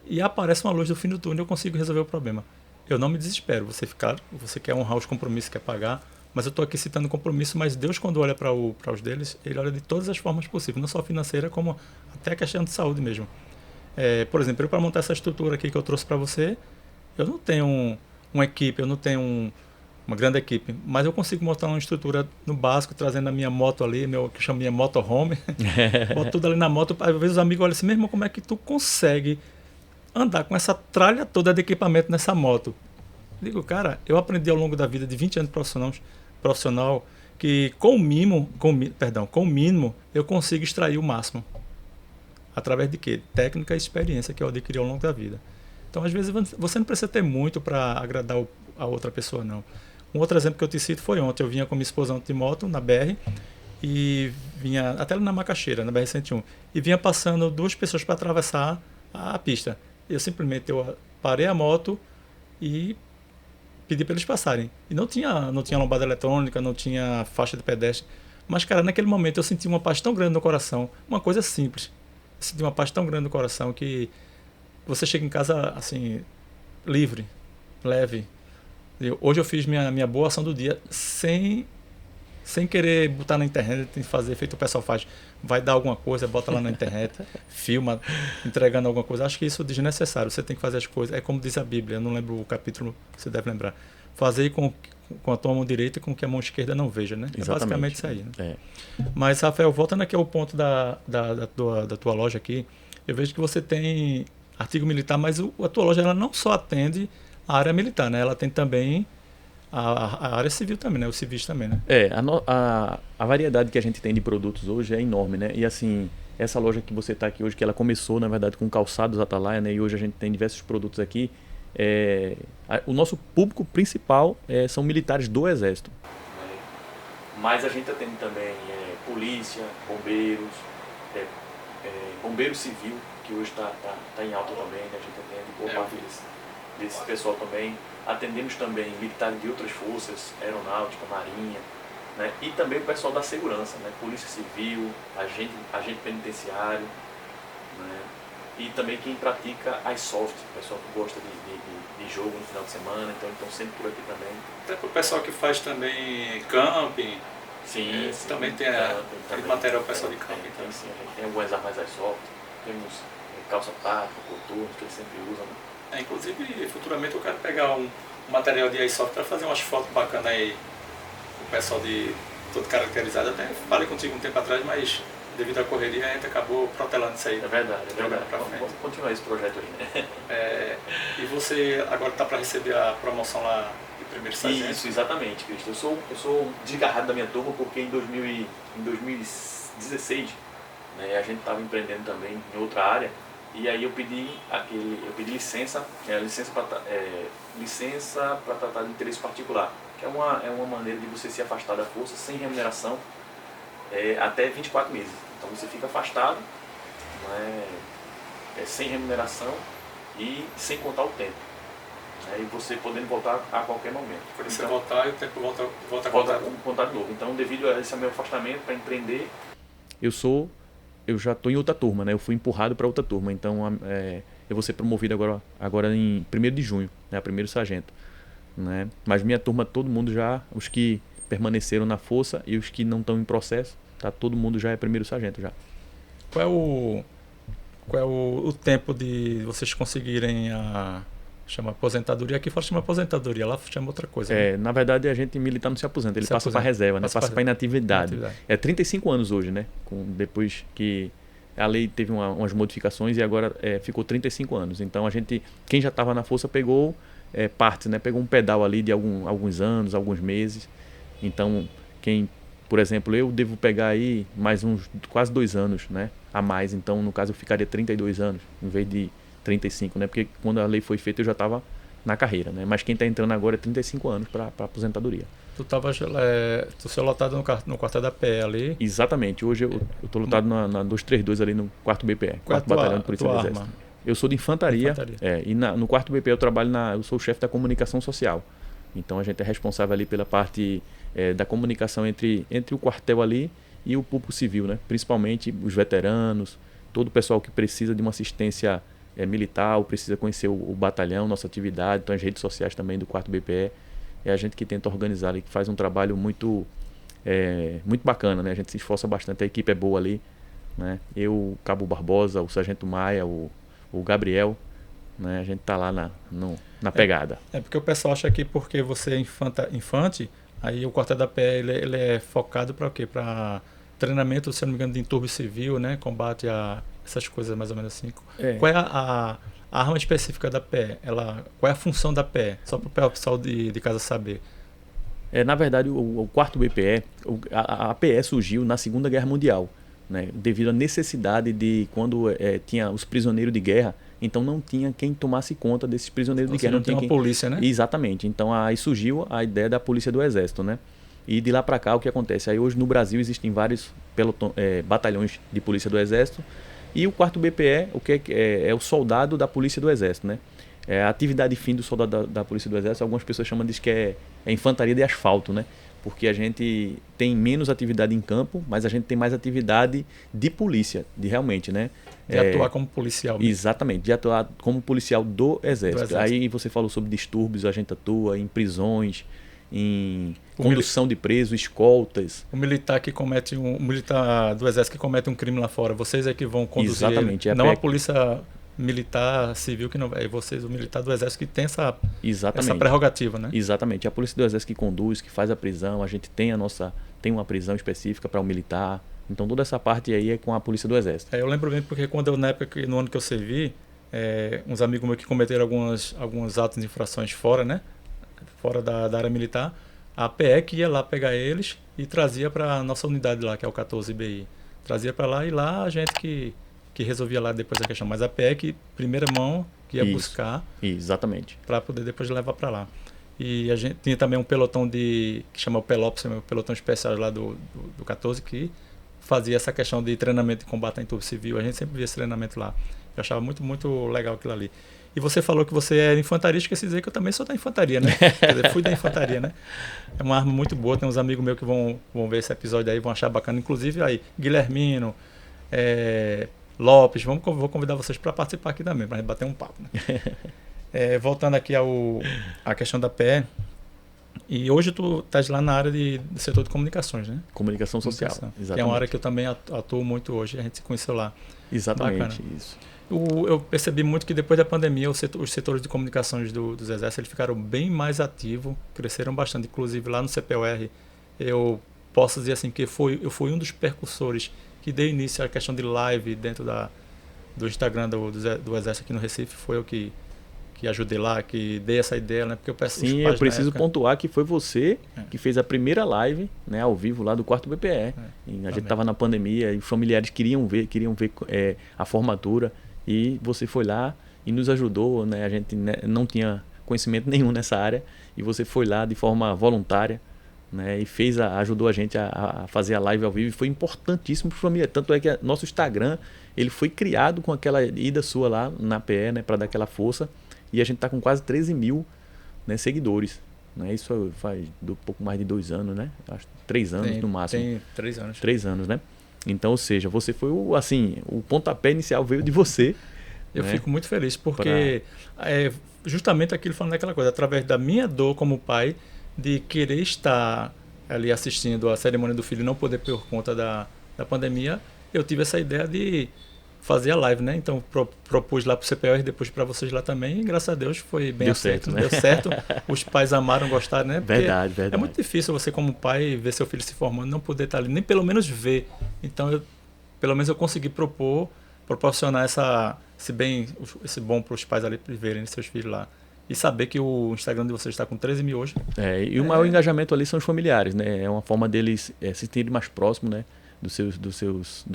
e aparece uma luz do fim do túnel e eu consigo resolver o problema. Eu não me desespero. Você quer honrar os compromissos, quer pagar, mas eu estou aqui citando compromisso, mas Deus, quando olha para os deles, ele olha de todas as formas possíveis, não só financeira, como até a questão de saúde mesmo. Por exemplo, para montar essa estrutura aqui que eu trouxe para você, eu não tenho uma equipe, eu não tenho uma grande equipe, mas eu consigo montar uma estrutura no básico, trazendo a minha moto ali, que eu chamo minha motorhome, boto tudo ali na moto. Às vezes os amigos olham assim, mesmo como é que tu consegue andar com essa tralha toda de equipamento nessa moto? Digo, cara, eu aprendi ao longo da vida de 20 anos profissional que com o mínimo eu consigo extrair o máximo. Através de quê? Técnica e experiência que eu adquiri ao longo da vida. Então, às vezes, você não precisa ter muito para agradar a outra pessoa, não. Um outro exemplo que eu te cito foi ontem. Eu vinha com minha esposa de moto na BR e vinha até na Macaxeira, na BR-101, e vinha passando duas pessoas para atravessar a pista. Eu parei a moto e pedi para eles passarem. E não tinha lombada eletrônica, não tinha faixa de pedestre. Mas, cara, naquele momento eu senti uma paz tão grande no coração, uma coisa simples. Eu senti uma paz tão grande no coração que você chega em casa assim, livre, leve. Hoje eu fiz minha boa ação do dia sem querer botar na internet e fazer feito o pessoal faz. Vai dar alguma coisa, bota lá na internet, filma, entregando alguma coisa. Acho que isso é desnecessário. Você tem que fazer as coisas. É como diz a Bíblia, eu não lembro o capítulo, você deve lembrar. Fazer com a tua mão direita e com que a mão esquerda não veja, né? Exatamente. É basicamente isso aí. Né? Mas, Rafael, voltando aqui ao ponto da tua loja aqui, eu vejo que você tem artigo militar, mas a tua loja ela não só atende a área militar, né? Ela tem também a área civil também, né? Os civis também, né? A variedade que a gente tem de produtos hoje é enorme, né? E assim, essa loja que você está aqui hoje, que ela começou, na verdade, com calçados Atalaia, né? E hoje a gente tem diversos produtos aqui. O nosso público principal são militares do Exército. Mas a gente atende também polícia, bombeiros, bombeiro civil, que hoje está em alta também, né? A gente atende boa parte desse pessoal também. Atendemos também militares de outras forças, aeronáutica, marinha, né? E também o pessoal da segurança, né? Polícia civil, agente penitenciário, né? E também quem pratica airsoft, o pessoal que gosta de jogo no final de semana, então estão sempre por aqui também. Até para o pessoal que faz também camping. Sim, também tem aquele material pessoal de camping. Sim, a gente tem algumas armas airsoft, temos calça tática, coturno, que eles sempre usam, né? Inclusive, futuramente eu quero pegar um material de airsoft para fazer umas fotos bacanas aí com o pessoal todo caracterizado. Até falei contigo um tempo atrás, mas devido à correria a gente acabou protelando isso aí. É verdade. Vamos continuar esse projeto aí, né? E você agora está para receber a promoção lá de primeiro sargento? Isso, exatamente, Cristo. Eu sou desgarrado da minha turma porque em 2016 né, a gente estava empreendendo também em outra área. E aí eu pedi licença para tratar de interesse particular, que é uma maneira de você se afastar da força sem remuneração até 24 meses. Então você fica afastado, né, sem remuneração e sem contar o tempo. Né, e você podendo voltar a qualquer momento. Quando você voltar, o tempo volta a contar de novo. Então, devido a esse meu afastamento para empreender, eu já estou em outra turma, né? Eu fui empurrado para outra turma, então eu vou ser promovido agora em 1º de junho, né? Primeiro sargento, né? Mas minha turma, todo mundo já, os que permaneceram na força e os que não estão em processo, tá? Todo mundo já é primeiro sargento já. Qual é o tempo de vocês conseguirem chama aposentadoria? Aqui fora chama aposentadoria, lá chama outra coisa. Né? Na verdade, a gente militar não se aposenta, ele passa para reserva, né? Passa para inatividade. É 35 anos hoje, né? Depois que a lei teve umas modificações e agora ficou 35 anos. Então, quem já estava na força pegou partes, né? Pegou um pedal ali de alguns anos, alguns meses. Então, por exemplo, eu devo pegar aí mais uns quase 2 anos, né, a mais. Então, no caso, eu ficaria 32 anos, em vez de 35, né? Porque quando a lei foi feita, eu já estava na carreira, né? Mas quem está entrando agora é 35 anos para aposentadoria. Tu saiu lotado no quartel da PE ali. Exatamente. Hoje eu estou lotado na 232 ali no 4º BPE, Qual é 4º Batalhão de Polícia do Exército. arma? Eu sou de infantaria. E no 4º BPE eu trabalho eu sou o chefe da comunicação social. Então a gente é responsável ali pela parte da comunicação entre o quartel ali e o público civil, né? Principalmente os veteranos, todo o pessoal que precisa de uma assistência militar, ou precisa conhecer o batalhão, nossa atividade, então as redes sociais também do 4º BPE. É a gente que tenta organizar ali, que faz um trabalho muito bacana, né? A gente se esforça bastante, a equipe é boa ali, né? Eu, o Cabo Barbosa, o Sargento Maia, o Gabriel, né? A gente tá lá na pegada. Porque o pessoal acha que porque você é infante, aí o quartel da PE ele é focado para o quê? Para treinamento, se não me engano, de enturbe civil, né? Combate a essas coisas mais ou menos assim. Qual é a arma específica da PE? Qual é a função da PE? Só para o pessoal de casa saber. Na verdade, o 4º BPE, a PE surgiu na Segunda Guerra Mundial, né? Devido à necessidade de, quando tinha os prisioneiros de guerra, então não tinha quem tomasse conta desses prisioneiros de guerra. Não tinha uma polícia, né? Exatamente. Então aí surgiu a ideia da Polícia do Exército, né? E de lá para cá o que acontece? Aí hoje no Brasil existem vários batalhões de Polícia do Exército, e o 4º BPE é o soldado da Polícia do Exército, né? A atividade fim do soldado da Polícia do Exército, algumas pessoas chamam de que é infantaria de asfalto, né? Porque a gente tem menos atividade em campo, mas a gente tem mais atividade de polícia, realmente, né? De atuar como policial. Mesmo. Exatamente, de atuar como policial do Exército. Aí você falou sobre distúrbios, a gente atua em prisões, em condução de presos, escoltas. O militar o militar do Exército que comete um crime lá fora, vocês é que vão conduzir. Exatamente. Não a polícia militar civil que não vai. Vocês, o militar do Exército que tem essa prerrogativa, né? Exatamente. A polícia do Exército que conduz, que faz a prisão, a gente tem uma prisão específica para o militar. Então toda essa parte aí é com a polícia do Exército. Eu lembro bem porque no ano que eu servi, uns amigos meus que cometeram alguns atos de infrações fora, né? Fora da área militar, a PE que ia lá pegar eles e trazia para a nossa unidade lá, que é o 14BI. Trazia para lá, e lá a gente que resolvia lá depois a questão. Mas a PE que, primeira mão, que ia buscar. Exatamente. Para poder depois levar para lá. E a gente tinha também um pelotão que chama o Pelópolis, um pelotão especial lá do 14, que fazia essa questão de treinamento de combate a enturbe civil. A gente sempre via esse treinamento lá. Eu achava muito, muito legal aquilo ali. E você falou que você é infantarista, quer dizer que eu também sou da infantaria, né? Quer dizer, fui da infantaria, né? É uma arma muito boa, tem uns amigos meus que vão ver esse episódio aí, vão achar bacana. Inclusive aí, Guilhermino, Lopes, vou convidar vocês para participar aqui também, para a gente bater um papo, né? Voltando aqui à questão da PE, e hoje tu estás lá na área do setor de comunicações, né? Comunicação social, exatamente. Que é uma área que eu também atuo muito hoje, a gente se conheceu lá. Exatamente, bacana. Isso. Eu percebi muito que depois da pandemia os setores de comunicações dos exércitos eles ficaram bem mais ativos, cresceram bastante. Inclusive lá no CPOR eu posso dizer assim que eu fui um dos percursores que deu início à questão de live dentro do Instagram do exército aqui no Recife. Foi eu que ajudei lá, que dei essa ideia, né? Porque eu peço Sim, eu preciso pontuar que foi você que fez a primeira live, né, ao vivo lá do 4º BPE. A gente estava na pandemia e os familiares queriam ver a formatura. E você foi lá e nos ajudou, né? A gente não tinha conhecimento nenhum nessa área, e você foi lá de forma voluntária, né? E ajudou a gente a fazer a live ao vivo, e foi importantíssimo para a família. Tanto é que nosso Instagram ele foi criado com aquela ida sua lá na PE, né? Para dar aquela força, e a gente está com quase 13 mil, né, seguidores. Né? Isso faz pouco mais de 2 anos, né? Acho 3 anos no máximo. Tem 3 anos. 3 anos, né? Então, ou seja, você foi o pontapé inicial veio de você. Eu fico muito feliz, porque justamente aquilo falando daquela coisa, através da minha dor como pai, de querer estar ali assistindo a cerimônia do filho e não poder por conta da pandemia, eu tive essa ideia de fazer a live, né? Então propus lá para o CPR, depois para vocês lá também, e graças a Deus foi bem aceito, né? Deu certo, os pais amaram, gostaram, né? Porque verdade. É muito difícil você como pai ver seu filho se formando, não poder estar ali, nem pelo menos ver. Então pelo menos eu consegui proporcionar esse bom para os pais ali verem seus filhos lá. E saber que o Instagram de vocês está com 13 mil hoje. E o maior engajamento ali são os familiares, né? É uma forma deles se sentirem mais próximos, né? Dos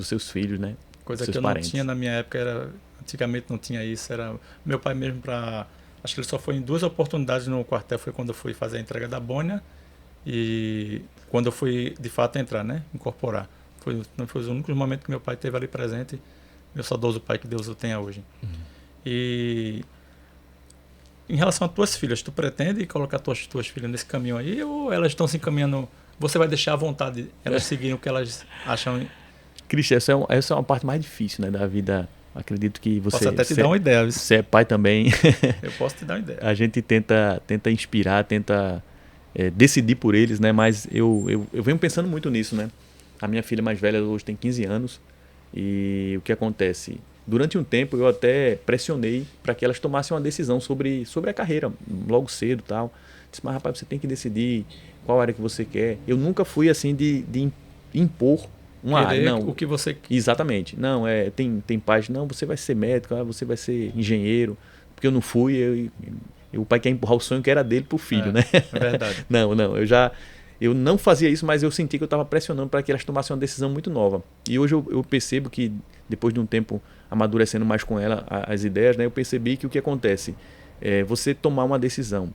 seus filhos, né? Coisa seus que eu parentes. não tinha na minha época, antigamente não tinha isso. Era meu pai mesmo acho que ele só foi em 2 oportunidades no quartel, foi quando eu fui fazer a entrega da boina e quando eu fui de fato entrar, né? Incorporar. Foi os únicos momentos que meu pai esteve ali presente, meu saudoso pai, que Deus o tenha hoje. E em relação às tuas filhas, tu pretende colocar tuas filhas nesse caminho aí ou elas estão se encaminhando? Você vai deixar à vontade elas seguirem o que elas acham? Cristian, essa é uma parte mais difícil, né, da vida. Acredito que você... Posso até te dar uma ideia. Você é pai também. Eu posso te dar uma ideia. A gente tenta inspirar, tenta decidir por eles, né? Mas eu venho pensando muito nisso, né? A minha filha mais velha hoje tem 15 anos e o que acontece? Durante um tempo eu até pressionei para que elas tomassem uma decisão sobre a carreira, logo cedo e tal. Disse, mas rapaz, você tem que decidir qual área que você quer. Eu nunca fui assim de impor uma área. Não, o que você... Exatamente. Não, tem pais, não, você vai ser médico, você vai ser engenheiro. Porque eu não fui, o pai quer empurrar o sonho que era dele pro filho, né? É verdade. Não, eu não fazia isso, mas eu senti que eu estava pressionando para que elas tomassem uma decisão muito nova. E hoje eu percebo que, depois de um tempo amadurecendo mais com ela as ideias, né, eu percebi que o que acontece é você tomar uma decisão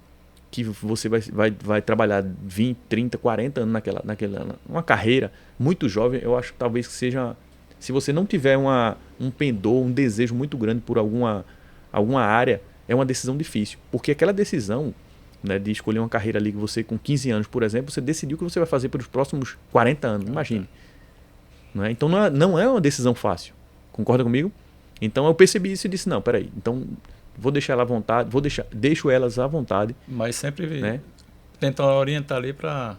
que você vai trabalhar 20, 30, 40 anos uma carreira muito jovem, eu acho que talvez que seja, se você não tiver um pendor, um desejo muito grande por alguma área, é uma decisão difícil. Porque aquela decisão, né, de escolher uma carreira ali que você com 15 anos, por exemplo, você decidiu o que você vai fazer pelos próximos 40 anos, imagine. Não é? Então não é uma decisão fácil. Concorda comigo? Então eu percebi isso e disse, não, peraí, então vou deixar ela à vontade, deixo elas à vontade. Mas sempre, né? Tentam orientar ali para...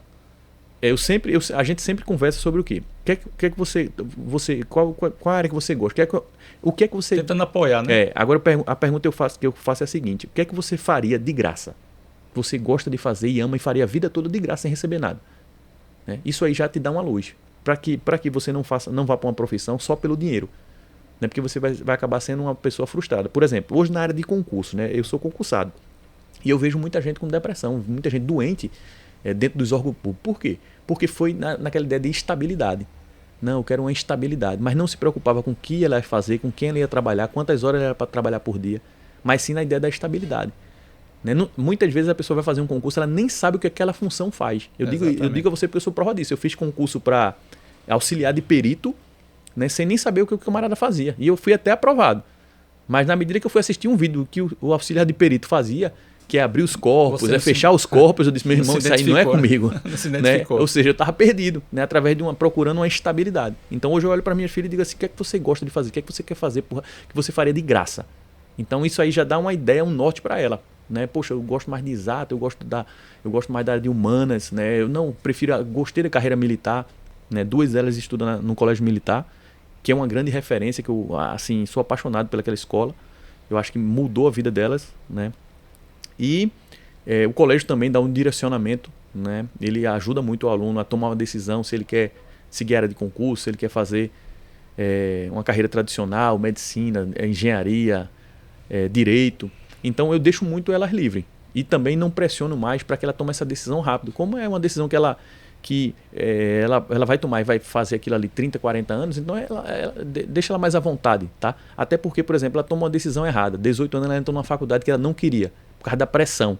A gente sempre conversa sobre o quê? Qual área que você gosta? O que é que você... Tentando apoiar, né? Agora a pergunta que eu faço é a seguinte, o que é que você faria de graça? Você gosta de fazer e ama e faria a vida toda de graça sem receber nada. Né? Isso aí já te dá uma luz. Para que você não vá para uma profissão só pelo dinheiro. Né? Porque você vai acabar sendo uma pessoa frustrada. Por exemplo, hoje na área de concurso, né? Eu sou concursado. E eu vejo muita gente com depressão, muita gente doente dentro dos órgãos públicos. Por quê? Porque foi naquela ideia de estabilidade. Não, eu quero uma estabilidade. Mas não se preocupava com o que ela ia fazer, com quem ela ia trabalhar, quantas horas ela era para trabalhar por dia. Mas sim na ideia da estabilidade. Né? Muitas vezes a pessoa vai fazer um concurso, ela nem sabe o que aquela função faz. Eu digo a você porque eu sou prova disso. Eu fiz concurso para auxiliar de perito, né, sem nem saber o que o camarada fazia. E eu fui até aprovado. Mas na medida que eu fui assistir um vídeo que o auxiliar de perito fazia, que é abrir os corpos, fechar os corpos, eu disse, meu irmão, isso aí não é comigo. Né? Ou seja, eu estava perdido, né? Através de procurando uma estabilidade. Então hoje eu olho para minha filha e digo assim, o que é que você gosta de fazer? O que é que você quer fazer que você faria de graça? Então isso aí já dá uma ideia, um norte para ela. Né? Poxa, eu gosto mais de exato, eu gosto mais da área de humanas, né? Gostei da carreira militar, né? 2 delas estudam no colégio militar, que é uma grande referência, que eu assim, sou apaixonado pelaquela escola. Eu acho que mudou a vida delas, né? E o colégio também dá um direcionamento, né? Ele ajuda muito o aluno a tomar uma decisão, se ele quer seguir a área de concurso, se ele quer fazer uma carreira tradicional, medicina, engenharia, direito. Então eu deixo muito elas livres. E também não pressiono mais para que ela tome essa decisão rápido. Como é uma decisão que ela vai tomar e vai fazer aquilo ali 30, 40 anos, então deixa ela mais à vontade, tá? Até porque, por exemplo, ela toma uma decisão errada. 18 anos ela entrou numa faculdade que ela não queria, por causa da pressão.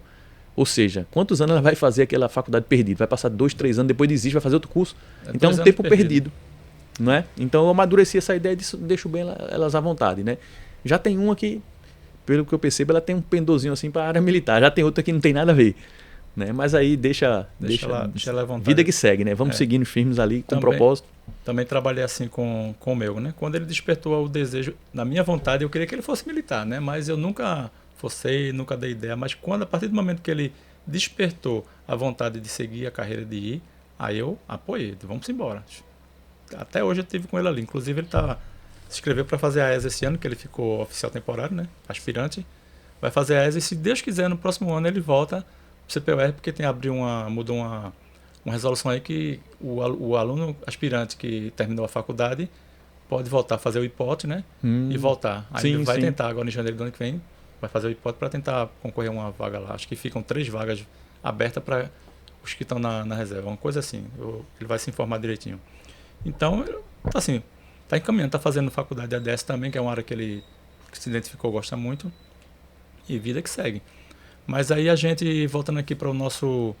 Ou seja, quantos anos ela vai fazer aquela faculdade perdida? Vai passar 2, 3 anos, depois desiste, vai fazer outro curso. Então é um tempo perdido. Não é? Então eu amadureci essa ideia e deixo bem elas à vontade, né? Já tem uma que, pelo que eu percebo, ela tem um pendorzinho assim para a área militar. Já tem outra que não tem nada a ver. Né? Mas aí deixa ela à vontade. Vida que segue, né? Vamos seguindo firmes ali com propósito. Também trabalhei assim com o meu, né? Quando ele despertou o desejo, na minha vontade, eu queria que ele fosse militar, né? Mas eu nunca forcei, nunca dei ideia. Mas a partir do momento que ele despertou a vontade de seguir a carreira de ir, aí eu apoiei, vamos embora. Até hoje eu estive com ele ali. Inclusive ele se inscreveu para fazer a ESA esse ano, que ele ficou oficial temporário, né? Aspirante. Vai fazer a ESA e, se Deus quiser, no próximo ano ele volta CPUR, porque mudou uma resolução aí que o aluno aspirante que terminou a faculdade pode voltar a fazer o IPOT, né? E voltar. Aí ele vai tentar agora em janeiro do ano que vem vai fazer o hipótese para tentar concorrer a uma vaga lá. Acho que ficam 3 vagas abertas para os que estão na reserva, uma coisa assim. Ele vai se informar direitinho. Então, assim, está encaminhando, está fazendo faculdade de ADS também, que é uma área que ele se identificou, gosta muito, e vida que segue. Mas aí a gente, voltando aqui para o nosso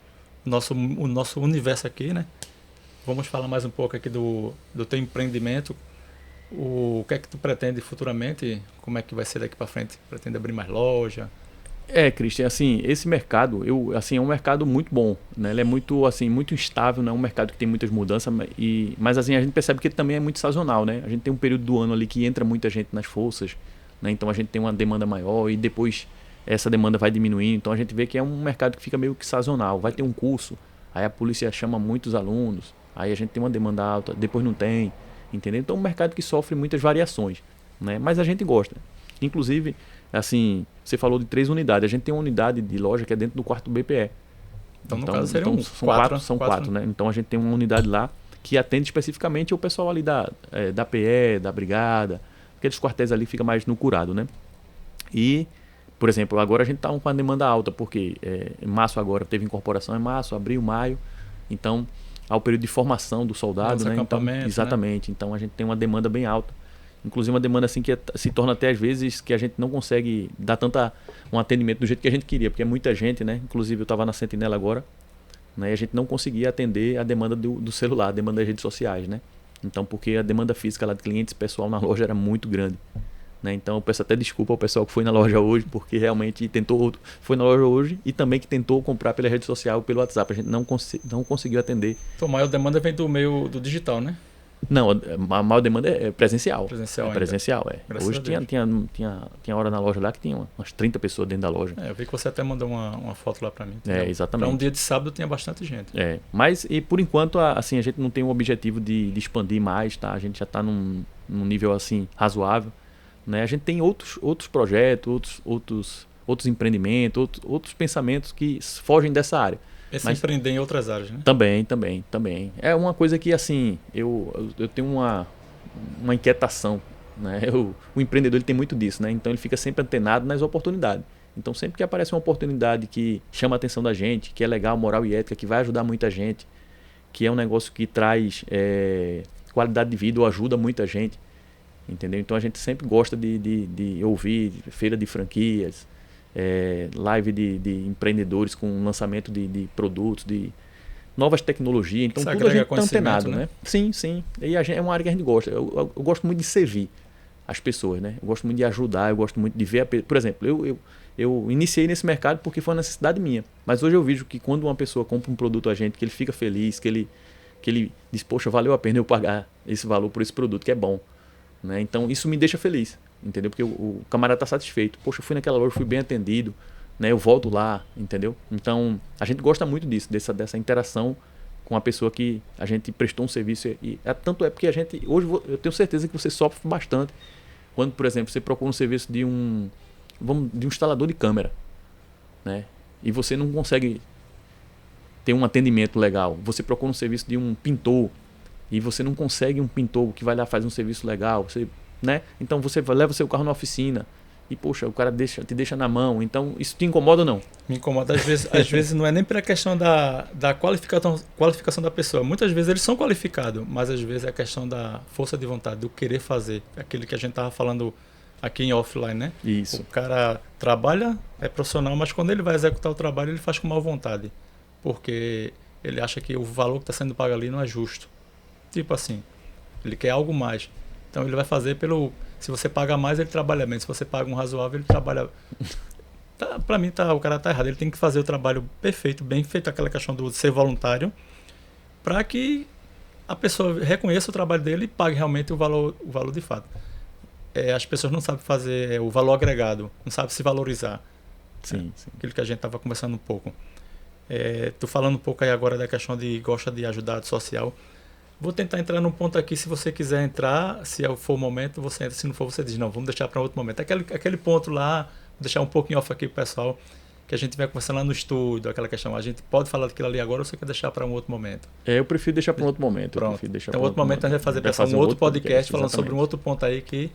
universo aqui, né? Vamos falar mais um pouco aqui do teu empreendimento. O que é que tu pretende futuramente? Como é que vai ser daqui para frente? Pretende abrir mais loja? Christian, assim, esse mercado, é um mercado muito bom, né? Ele é muito, assim, muito instável, não é um mercado que tem muitas mudanças, mas assim, a gente percebe que ele também é muito sazonal, né? A gente tem um período do ano ali que entra muita gente nas forças, né? Então a gente tem uma demanda maior e depois essa demanda vai diminuindo, então a gente vê que é um mercado que fica meio que sazonal. Vai ter um curso, aí a polícia chama muitos alunos, aí a gente tem uma demanda alta, depois não tem, entendeu? Então é um mercado que sofre muitas variações, né? Mas a gente gosta. Inclusive, assim, você falou de 3 unidades. A gente tem uma unidade de loja que é dentro do quarto BPE. Então, no caso, seriam são quatro, né? Então, a gente tem uma unidade lá que atende especificamente o pessoal ali da PE, da Brigada. Aqueles quartéis ali fica mais no curado, né? E, por exemplo, agora a gente está com uma demanda alta, porque em março agora teve incorporação, em março, abril, maio. Então, há o período de formação do soldado, né? Então, exatamente. Né? Então, a gente tem uma demanda bem alta. Inclusive uma demanda assim que se torna até às vezes que a gente não consegue dar um atendimento do jeito que a gente queria, porque é muita gente, né? Inclusive eu estava na Sentinela agora, né? E a gente não conseguia atender a demanda do celular, a demanda das redes sociais, né? Então, porque a demanda física lá de clientes pessoal na loja era muito grande, né? Então eu peço até desculpa ao pessoal que foi na loja hoje, porque realmente foi na loja hoje e também que tentou comprar pela rede social, pelo WhatsApp. A gente não conseguiu atender. Então a maior demanda vem do meio do digital, né? Não, a maior demanda é presencial. Presencial, Hoje tinha hora na loja lá que tinha umas 30 pessoas dentro da loja. Eu vi que você até mandou uma foto lá para mim. Exatamente. Para um dia de sábado tinha bastante gente. Mas e por enquanto assim, a gente não tem o objetivo de expandir mais, tá? A gente já está num nível assim razoável, né? A gente tem outros projetos, outros empreendimentos, outros pensamentos que fogem dessa área. Pensa em empreender em outras áreas, né? Também. É uma coisa que, assim, eu tenho uma inquietação, né? O empreendedor ele tem muito disso, né? Então ele fica sempre antenado nas oportunidades. Então sempre que aparece uma oportunidade que chama a atenção da gente, que é legal, moral e ética, que vai ajudar muita gente, que é um negócio que traz qualidade de vida ou ajuda muita gente, entendeu? Então a gente sempre gosta de ouvir feira de franquias, live de empreendedores com lançamento de produtos, de novas tecnologias. Então isso tudo a gente está antenado, né? Sim. E é uma área que a gente gosta. Eu gosto muito de servir as pessoas, né? Eu gosto muito de ajudar, eu gosto muito de ver... Por exemplo, eu iniciei nesse mercado porque foi uma necessidade minha. Mas hoje eu vejo que quando uma pessoa compra um produto a gente, que ele fica feliz, que ele diz, poxa, valeu a pena eu pagar esse valor por esse produto, que é bom, né? Então isso me deixa feliz. Entendeu? Porque o camarada está satisfeito. Poxa, eu fui naquela loja, fui bem atendido, né? Eu volto lá, entendeu? Então, a gente gosta muito disso, dessa interação com a pessoa que a gente prestou um serviço. Tanto é porque hoje eu tenho certeza que você sofre bastante quando, por exemplo, você procura um serviço de um instalador de câmera, né? E você não consegue ter um atendimento legal. Você procura um serviço de um pintor e você não consegue um pintor que vai lá fazer um serviço legal, né? Então você leva o seu carro na oficina e, poxa, o cara te deixa na mão. Então, isso te incomoda ou não? Me incomoda. Às vezes não é nem pela questão da qualificação da pessoa. Muitas vezes eles são qualificados, mas às vezes é a questão da força de vontade, do querer fazer. Aquilo que a gente estava falando aqui em offline, né? Isso. O cara trabalha, é profissional, mas quando ele vai executar o trabalho, ele faz com má vontade. Porque ele acha que o valor que está sendo pago ali não é justo. Tipo assim, ele quer algo mais. Então ele vai fazer se você paga mais, ele trabalha menos. Se você paga um razoável, ele trabalha... Para mim, o cara tá errado. Ele tem que fazer o trabalho perfeito, bem feito, aquela questão do ser voluntário, para que a pessoa reconheça o trabalho dele e pague realmente o valor de fato. As pessoas não sabem fazer o valor agregado, não sabem se valorizar. Sim. Aquilo que a gente estava conversando um pouco. Tô falando um pouco aí agora da questão de gosta de ajudar, de social. Vou tentar entrar num ponto aqui, se você quiser entrar, se for o momento, você entra. Se não for, você diz, não, vamos deixar para outro momento. Aquele ponto lá, vou deixar um pouquinho off aqui pro pessoal, que a gente vai conversando lá no estúdio, aquela questão, a gente pode falar daquilo ali agora ou você quer deixar para um outro momento? Eu prefiro deixar para um outro momento. Pronto. Então, outro momento a gente vai fazer um outro podcast falando sobre um outro ponto aí que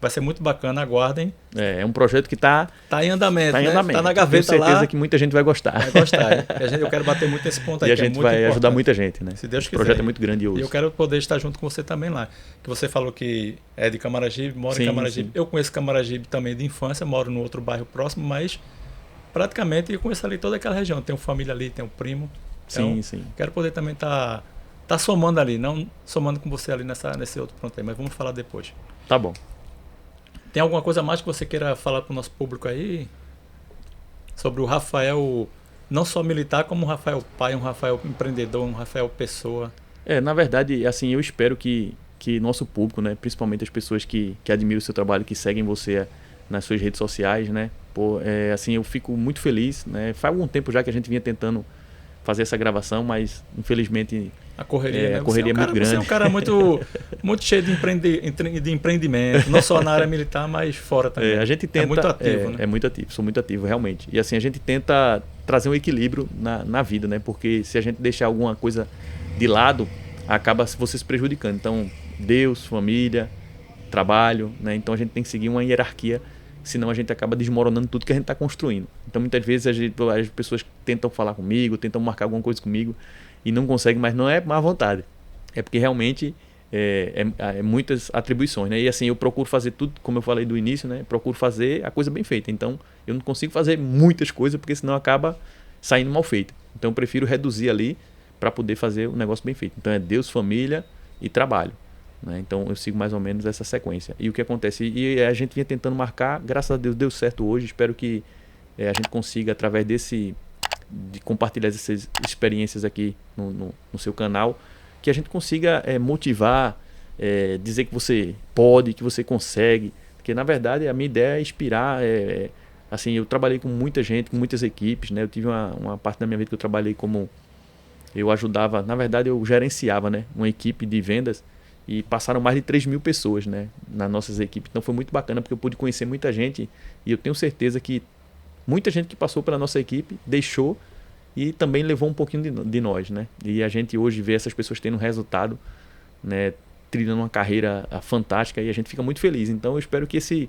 Vai ser muito bacana, aguardem. É um projeto que está em andamento, tá em andamento. Tá na gaveta Tenho certeza lá. que muita gente vai gostar. Vai gostar. Eu quero bater muito nesse ponto aí. E a gente vai importante. ajudar muita gente, né? Se Deus quiser. O projeto é muito grandioso. E eu quero poder estar junto com você também lá. Que você falou que é de Camaragibe, mora em Camaragibe. Sim. Eu conheço Camaragibe também de infância, moro no outro bairro próximo, mas praticamente eu conheço ali toda aquela região. Tenho família ali, tenho primo. Então, sim. Quero poder também estar somando ali, não somando com você ali nesse outro ponto aí, mas vamos falar depois. Tá bom. Tem alguma coisa mais que você queira falar para o nosso público aí? Sobre o Rafael, não só militar, como um Rafael pai, um Rafael empreendedor, um Rafael pessoa. Na verdade, assim, eu espero que nosso público, né, principalmente as pessoas que admiram o seu trabalho, que seguem você nas suas redes sociais, né, assim, eu fico muito feliz, né, faz algum tempo já que a gente vinha tentando fazer essa gravação, mas infelizmente a correria, né? A correria é muito grande. Você é um cara muito cheio de empreendimento, não só na área militar, mas fora também. A gente tenta, é muito ativo, né? É muito ativo, sou muito ativo, realmente. E assim, a gente tenta trazer um equilíbrio na vida, né? Porque se a gente deixar alguma coisa de lado, acaba você se prejudicando. Então, Deus, família, trabalho, né? Então a gente tem que seguir uma hierarquia, senão a gente acaba desmoronando tudo que a gente está construindo. Então muitas vezes as pessoas tentam falar comigo, tentam marcar alguma coisa comigo e não conseguem, mas não é má vontade. É porque realmente é muitas atribuições, né? E assim, eu procuro fazer tudo, como eu falei do início, né? Procuro fazer a coisa bem feita. Então eu não consigo fazer muitas coisas porque senão acaba saindo mal feito. Então eu prefiro reduzir ali para poder fazer o negócio bem feito. Então é Deus, família e trabalho. Né? Então eu sigo mais ou menos essa sequência. E o que acontece? E a gente vinha tentando marcar, graças a Deus deu certo hoje. Espero que a gente consiga, através de compartilhar essas experiências aqui no seu canal, que a gente consiga motivar, dizer que você pode, que você consegue. Porque na verdade a minha ideia é inspirar. Assim, eu trabalhei com muita gente, com muitas equipes, né? Eu tive uma parte da minha vida que eu trabalhei como... Eu ajudava, na verdade eu gerenciava, né, uma equipe de vendas. E passaram mais de 3.000 pessoas, né, nas nossas equipes. Então foi muito bacana porque eu pude conhecer muita gente. E eu tenho certeza que muita gente que passou pela nossa equipe deixou e também levou um pouquinho de nós. Né? E a gente hoje vê essas pessoas tendo resultado, né, trilhando uma carreira fantástica e a gente fica muito feliz. Então eu espero que esse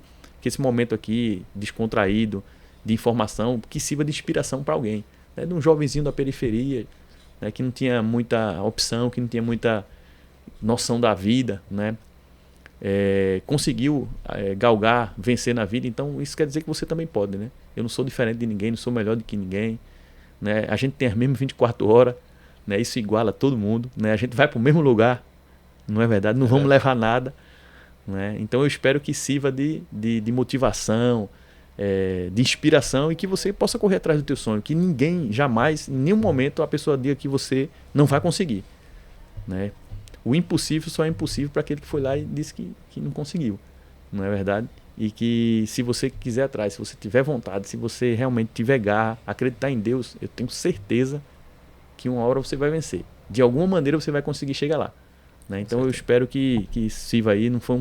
momento aqui, descontraído, de informação, que sirva de inspiração para alguém. Né, de um jovenzinho da periferia, né, que não tinha muita opção, que não tinha muita noção da vida, né? Conseguiu galgar, vencer na vida. Então isso quer dizer que você também pode, né? Eu não sou diferente de ninguém, não sou melhor do que ninguém, né? A gente tem as mesmas 24 horas, né? Isso iguala todo mundo, né? A gente vai para o mesmo lugar, não é verdade? Não vamos levar nada, né? Então eu espero que sirva de motivação, de inspiração e que você possa correr atrás do teu sonho, que ninguém jamais, em nenhum momento a pessoa diga que você não vai conseguir, né? O impossível só é impossível para aquele que foi lá e disse que não conseguiu, não é verdade? E que se você quiser atrás, se você tiver vontade, se você realmente tiver garra, acreditar em Deus, eu tenho certeza que uma hora você vai vencer. De alguma maneira você vai conseguir chegar lá, né? Então eu espero que sirva aí. Não foi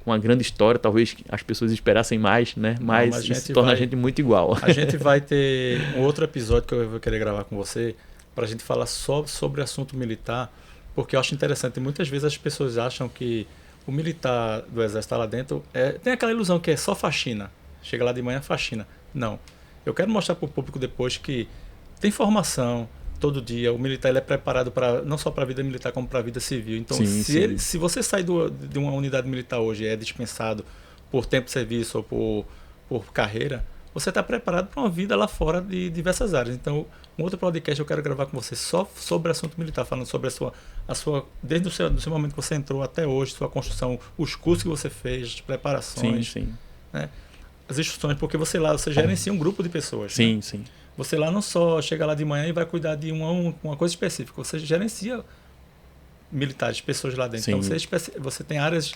uma grande história, talvez as pessoas esperassem mais, né? Mas isso torna a gente muito igual. A gente vai ter um outro episódio que eu vou querer gravar com você para a gente falar só sobre assunto militar. Porque eu acho interessante, muitas vezes as pessoas acham que o militar do exército está lá dentro, tem aquela ilusão que é só faxina, chega lá de manhã faxina. Não, eu quero mostrar para o público depois que tem formação todo dia, o militar ele é preparado não só para a vida militar como para a vida civil. Então se você sai de uma unidade militar hoje e é dispensado por tempo de serviço ou por carreira, você está preparado para uma vida lá fora de diversas áreas. Então, um outro podcast eu quero gravar com você só sobre assunto militar, falando sobre a sua desde o seu momento que você entrou até hoje, sua construção, os cursos que você fez, as preparações, né? As instruções, porque você gerencia um grupo de pessoas. Sim, né? sim. Você lá não só chega lá de manhã e vai cuidar de uma coisa específica, você gerencia militares, pessoas lá dentro. Sim. Então, você tem áreas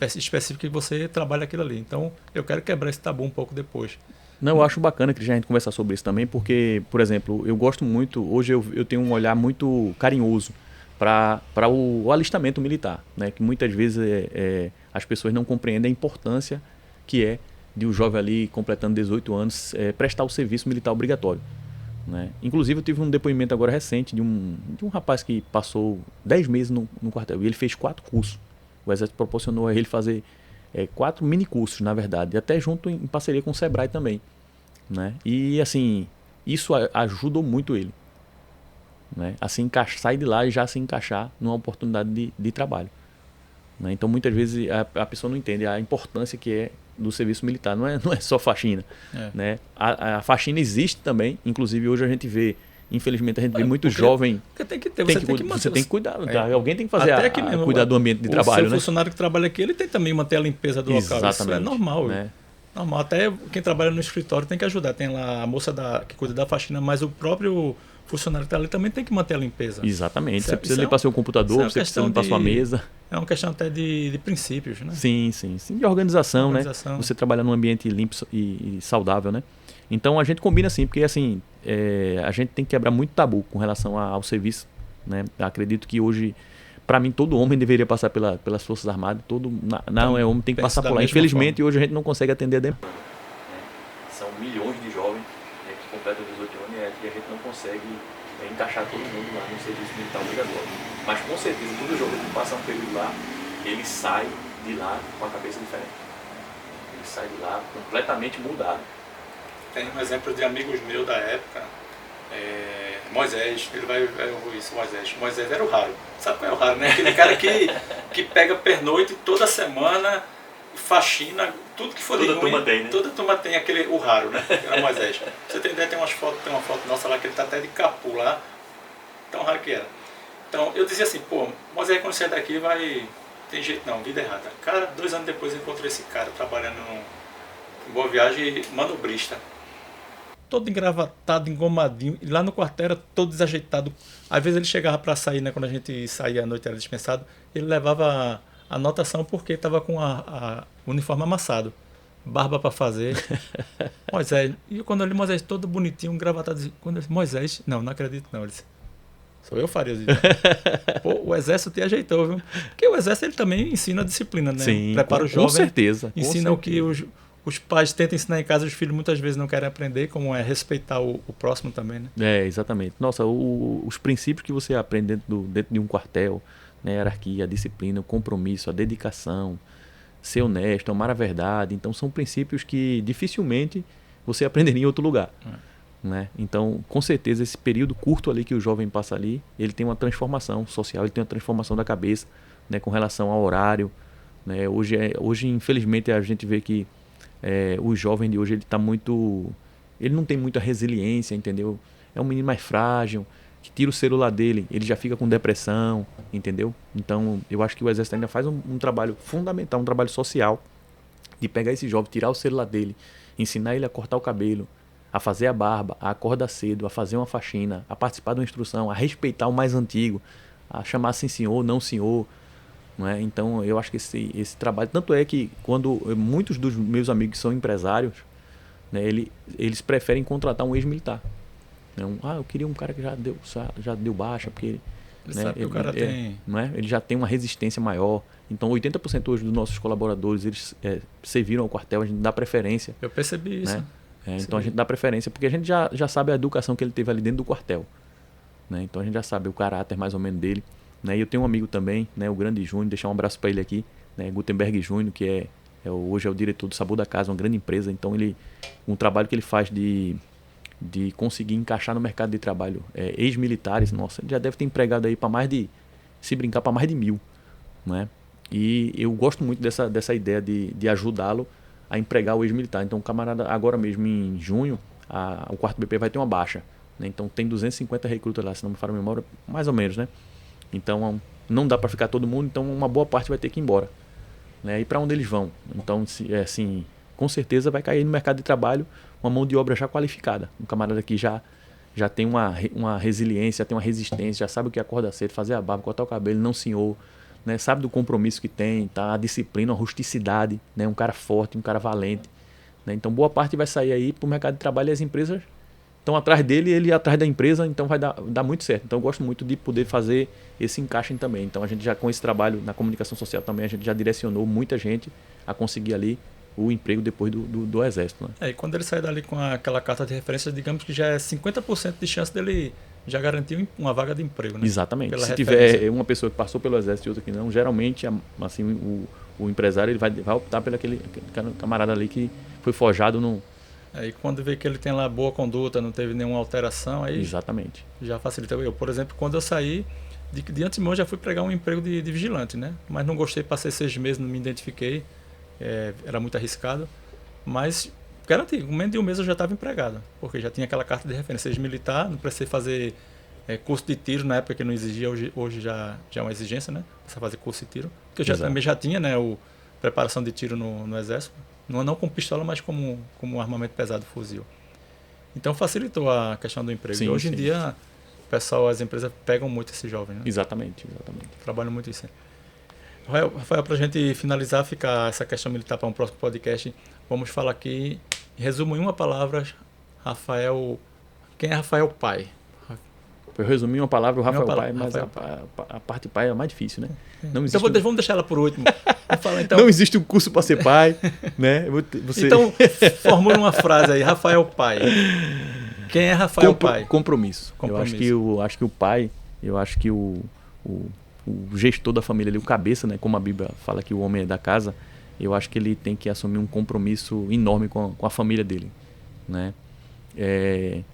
específicas que você trabalha aquilo ali. Então, eu quero quebrar esse tabu um pouco depois. Não, eu acho bacana que a gente conversar sobre isso também, porque, por exemplo, eu gosto muito, hoje eu tenho um olhar muito carinhoso para o alistamento militar, né? Que muitas vezes as pessoas não compreendem a importância que é de um jovem ali completando 18 anos prestar o serviço militar obrigatório, né? Inclusive eu tive um depoimento agora recente de um rapaz que passou 10 meses no quartel e ele fez 4 cursos. O exército proporcionou a ele fazer 4 mini cursos, na verdade, até junto em parceria com o Sebrae também, né? E assim, isso ajudou muito ele, né? A se encaixar, sair de lá e já se encaixar numa oportunidade de trabalho, né? Então muitas vezes a pessoa não entende a importância que é do serviço militar, não é só faxina, né? A faxina existe também, inclusive hoje a gente vê, infelizmente a gente vê muito jovem. Porque tem que ter, você tem que cuidar, alguém tem que fazer mesmo, cuidar do ambiente de trabalho, né? O funcionário que trabalha aqui, ele tem também manter a limpeza do local. Isso é normal, né? Normal. Até quem trabalha no escritório tem que ajudar. Tem lá a moça que cuida da faxina, mas o próprio funcionário que está ali também tem que manter a limpeza. Exatamente. Você precisa limpar seu computador, você precisa limpar sua mesa. É uma questão até de princípios, né? Sim. De organização, né? Você trabalha num ambiente limpo e saudável, né? Então a gente combina assim, porque assim, a gente tem que quebrar muito tabu com relação ao serviço, né? Acredito que hoje, para mim, todo homem deveria passar pelas Forças Armadas, não é homem, tem que passar por lá. Infelizmente, hoje a gente não consegue atender a demanda. São milhões de jovens, né, que completam 18 anos e a gente não consegue encaixar todo mundo lá no serviço militar obrigatório. Mas com certeza, todo jovem que passa um período lá, ele sai de lá com a cabeça diferente. Ele sai de lá completamente mudado. Tem um exemplo de amigos meus da época, Moisés, ele vai ouvir isso, Moisés era o raro. Sabe qual é o raro, né? Aquele cara que pega pernoite toda semana, faxina, tudo que for de ruim. Turma tem, né? Toda turma tem o raro, né? Era Moisés. Você tem ideia, tem uma foto nossa lá que ele tá até de capu lá, tão raro que era. Então eu dizia assim, Moisés quando sair daqui tem jeito não, vida errada. Cara, 2 anos depois eu encontrei esse cara trabalhando em Boa Viagem, manobrista. Todo engravatado, engomadinho, e lá no quartel era todo desajeitado. Às vezes ele chegava para sair, né, quando a gente saía à noite, era dispensado, ele levava a anotação porque estava com o uniforme amassado, barba para fazer. Moisés, e quando eu li Moisés todo bonitinho, engravatado, quando eu disse, Moisés, não acredito não, ele disse, sou eu, Farias. O exército te ajeitou, viu? Porque o exército ele também ensina a disciplina, né? Sim, prepara o jovem, com certeza. Ensina o que os pais tentam ensinar em casa, os filhos muitas vezes não querem aprender, como é respeitar o próximo também, né? Exatamente. Nossa, os princípios que você aprende dentro de um quartel, né? A hierarquia, a disciplina, o compromisso, a dedicação, ser honesto, amar a verdade. Então, são princípios que dificilmente você aprenderia em outro lugar. Né? Então, com certeza, esse período curto ali que o jovem passa ali, ele tem uma transformação social, ele tem uma transformação da cabeça, né? Com relação ao horário. Né? Hoje, infelizmente, a gente vê que o jovem de hoje ele não tem muita resiliência, entendeu? É um menino mais frágil, que tira o celular dele, ele já fica com depressão, entendeu? Então eu acho que o Exército ainda faz um trabalho fundamental, um trabalho social, de pegar esse jovem, tirar o celular dele, ensinar ele a cortar o cabelo, a fazer a barba, a acordar cedo, a fazer uma faxina, a participar de uma instrução, a respeitar o mais antigo, a chamar assim senhor, não senhor. Não é? Então eu acho que esse trabalho, tanto é que quando muitos dos meus amigos que são empresários, né, eles preferem contratar um ex-militar. Eu queria um cara que já deu baixa, porque ele, né, sabe que o cara tem... Não é? Ele já tem uma resistência maior. Então 80% hoje dos nossos colaboradores, eles serviram ao quartel, a gente dá preferência. Eu percebi isso. Né? Então a gente dá preferência, porque a gente já sabe a educação que ele teve ali dentro do quartel. Né? Então a gente já sabe o caráter mais ou menos dele. Né? E eu tenho um amigo também, né, o grande Júnior, deixar um abraço para ele aqui, né, Gutenberg Júnior, que hoje é o diretor do Sabor da Casa, uma grande empresa. Então um trabalho que ele faz de conseguir encaixar no mercado de trabalho ex-militares, nossa, ele já deve ter empregado aí para mais de 1.000, né? E eu gosto muito dessa ideia de ajudá-lo a empregar o ex-militar. Então o camarada, agora mesmo em junho, o 4º BP vai ter uma baixa, né? Então tem 250 recrutas lá, se não me falha a memória, mais ou menos, né? Então não dá para ficar todo mundo, então uma boa parte vai ter que ir embora, né? E para onde eles vão? Então, assim, com certeza vai cair no mercado de trabalho uma mão de obra já qualificada. Um camarada que já tem uma resiliência, tem uma resistência, já sabe o que é acordar cedo, fazer a barba, cortar o cabelo, não senhor, né? Sabe do compromisso que tem, tá? A disciplina, a rusticidade, né? Um cara forte, um cara valente, né? Então boa parte vai sair aí para o mercado de trabalho e as empresas estão atrás dele, ele atrás da empresa, então vai dar muito certo. Então eu gosto muito de poder fazer esse encaixe também. Então a gente já, com esse trabalho na comunicação social também, a gente já direcionou muita gente a conseguir ali o emprego depois do Exército. Né? E quando ele sai dali com aquela carta de referência, digamos que já é 50% de chance dele já garantir uma vaga de emprego. Né? Exatamente. Pela Se referência. tiver uma pessoa que passou pelo Exército e outra que não, geralmente assim, o empresário ele vai optar pelo aquele camarada ali que foi forjado no... Aí quando vê que ele tem lá boa conduta, não teve nenhuma alteração, aí Exatamente. já facilita. Eu, por exemplo, quando eu saí, de antemão já fui pregar um emprego de vigilante, né? Mas não gostei, passei 6 meses, não me identifiquei, era muito arriscado. Mas, garanti, com menos de um mês eu já estava empregado, porque já tinha aquela carta de referência de militar, não precisei fazer curso de tiro na época que não exigia, hoje já é uma exigência, né? Precisa fazer curso de tiro. Porque eu também já tinha, né, preparação de tiro no exército. Não com pistola, mas como armamento pesado, fuzil. Então facilitou a questão do emprego. Sim, e hoje em dia, o pessoal, as empresas pegam muito esse jovem, né? Exatamente. Trabalham muito isso. Rafael, para a gente finalizar, ficar essa questão militar para um próximo podcast, vamos falar aqui, em resumo, em uma palavra, Rafael. Quem é Rafael pai? Eu resumi uma palavra, o Rafael palavra, pai, mas Rafael a parte pai é a mais difícil, né? Não Então existe vamos deixar ela por último. Vamos falar, então. Não existe um curso para ser pai, né? Então, formula uma frase aí, Rafael pai. Quem é Rafael pai? Compromisso. Eu acho que o pai, o gestor da família ali, o cabeça, né? Como a Bíblia fala que o homem é da casa, eu acho que ele tem que assumir um compromisso enorme com a família dele, né?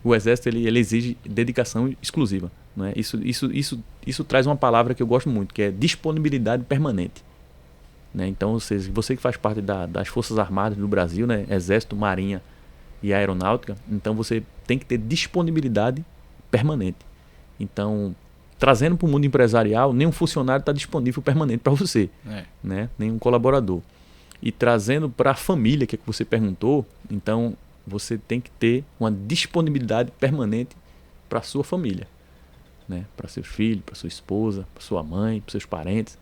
O exército ele exige dedicação exclusiva, né? Isso traz uma palavra que eu gosto muito, que é disponibilidade permanente, né? Então, você que faz parte das Forças Armadas do Brasil, né? Exército, Marinha e Aeronáutica, então você tem que ter disponibilidade permanente. Então, trazendo para o mundo empresarial, nenhum funcionário está disponível permanente para você, né? Nenhum colaborador. E trazendo para a família, que você perguntou, então você tem que ter uma disponibilidade permanente para a sua família, né? Para seus filhos, para sua esposa, para sua mãe, para seus parentes,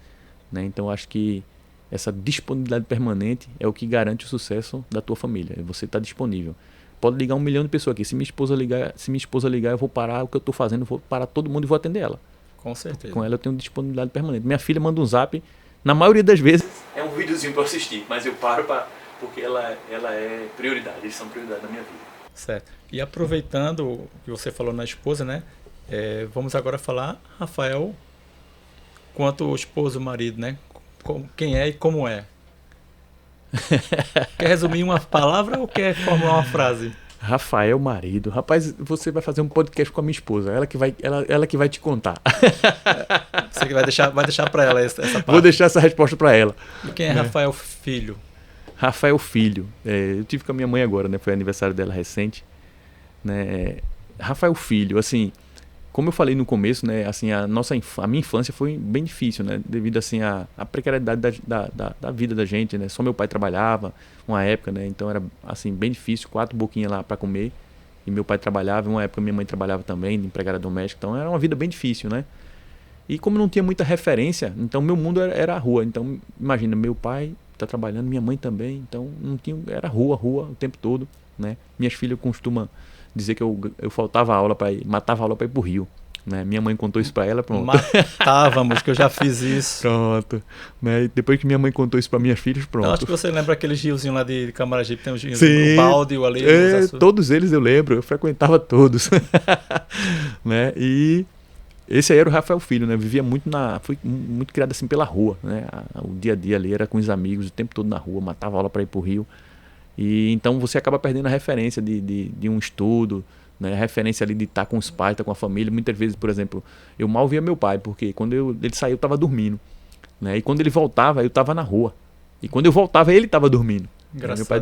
né? Então acho que essa disponibilidade permanente é o que garante o sucesso da tua família. Você está disponível. Pode ligar 1 milhão de pessoas aqui. Se minha esposa ligar, eu vou parar o que eu estou fazendo, eu vou parar todo mundo e vou atender ela. Com certeza. Com ela eu tenho disponibilidade permanente. Minha filha manda um zap, na maioria das vezes é um videozinho para assistir, mas eu paro porque ela é prioridade, eles são prioridade na minha vida. Certo. E aproveitando o que você falou na esposa, né? Vamos agora falar, Rafael, quanto esposo, marido, né? Quem é e como é? Quer resumir uma palavra ou quer formular uma frase? Rafael, marido. Rapaz, você vai fazer um podcast com a minha esposa. Ela que vai te contar. Você que vai deixar para ela essa parte. Vou deixar essa resposta para ela. E quem é Rafael filho? Rafael filho. Eu tive com a minha mãe agora, né? Foi aniversário dela recente. Né? Rafael filho, assim, como eu falei no começo, né? Assim, a minha infância foi bem difícil, né? Devido assim à precariedade da vida da gente, né? Só meu pai trabalhava uma época, né? Então era assim bem difícil, 4 boquinhas lá para comer. E meu pai trabalhava, uma época minha mãe trabalhava também, de empregada doméstica. Então era uma vida bem difícil, né? E como não tinha muita referência, então meu mundo era a rua. Então imagina, meu pai tá trabalhando, minha mãe também, então não tinha, era rua o tempo todo, né? Minhas filhas costumam dizer que eu matava a aula para ir pro Rio, né? Minha mãe contou isso para ela, pronto. Matávamos, que eu já fiz isso. Pronto, né? E depois que minha mãe contou isso para minhas filhas, pronto. Então, acho que você lembra aquele riozinho lá de Camaragibe, tem um rio, o balde, o ali. Todos eles eu lembro, eu frequentava todos. Né? E esse aí era o Rafael filho, né? Vivia fui muito criado assim pela rua, né? O dia a dia ali era com os amigos, o tempo todo na rua, matava aula para ir pro Rio. E então você acaba perdendo a referência de um estudo, né? A referência ali de estar com os pais, estar com a família. Muitas vezes, por exemplo, eu mal via meu pai, porque quando ele saiu eu estava dormindo, né? E quando ele voltava, eu estava na rua. E quando eu voltava, ele estava dormindo. Meu pai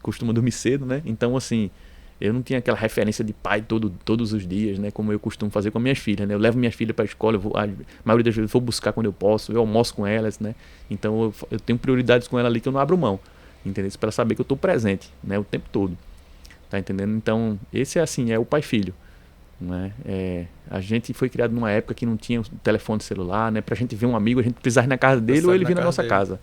costuma dormir cedo, né? Então, assim, eu não tinha aquela referência de pai todos os dias, né? Como eu costumo fazer com minhas filhas, né? Eu levo minhas filhas para a escola, a maioria das vezes eu vou buscar quando eu posso, eu almoço com elas, né? Então eu tenho prioridades com ela ali que eu não abro mão, entendeu? Para saber que eu estou presente, né? O tempo todo, tá entendendo? Então esse é assim, é o pai-filho, né? A gente foi criado numa época que não tinha telefone celular, né? Pra gente ver um amigo, a gente precisava ir na casa dele ou ele vir na nossa casa.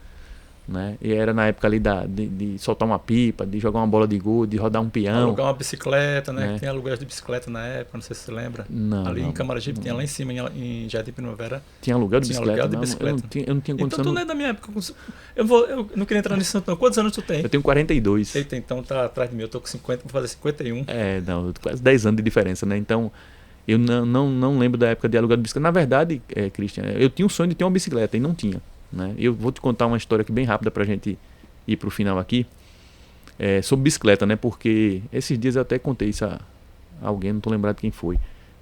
Né? E era na época ali de soltar uma pipa, de jogar uma bola de gude, de rodar um peão. Alugar uma bicicleta, né? Tem aluguéis de bicicleta na época, não sei se você lembra. Não, ali não, em Camaragibe, tinha lá em cima, em Jardim Primavera. Tinha aluguel de bicicleta? Aluguel de bicicleta. Eu não tinha condição. Então tu não é da minha época. Eu não queria entrar nisso não. Quantos anos tu tem? Eu tenho 42. Eita, então tá atrás de mim. Eu tô com 50, vou fazer 51. Quase 10 anos de diferença, né? Então, eu não lembro da época de aluguel de bicicleta. Na verdade, Christian, eu tinha um sonho de ter uma bicicleta e não tinha. né? Eu vou te contar uma história aqui bem rápida pra gente ir pro final aqui, sobre bicicleta, né? Porque esses dias eu até contei isso a alguém, não tô lembrado quem foi,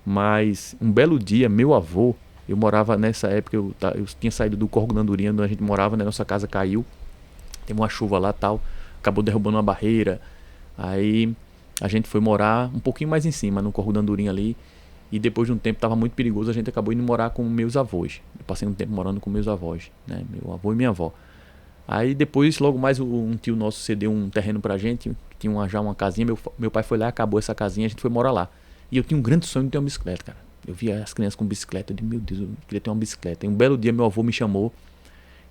mas um belo dia, meu avô, eu morava nessa época, eu tinha saído do Córrego da Andorinha, onde a gente morava, né? Nossa casa caiu, teve uma chuva lá, tal, acabou derrubando uma barreira, aí a gente foi morar um pouquinho mais em cima, no Córrego da Andorinha ali, e depois de um tempo estava muito perigoso, a gente acabou indo morar com meus avós. Eu passei um tempo morando com meus avós, né? Meu avô e minha avó. Aí depois, logo mais, um tio nosso cedeu um terreno pra gente, tinha já uma casinha, meu pai foi lá, acabou essa casinha, a gente foi morar lá. E eu tinha um grande sonho de ter uma bicicleta, cara. Eu via as crianças com bicicleta, eu disse, meu Deus, eu queria ter uma bicicleta. E um belo dia meu avô me chamou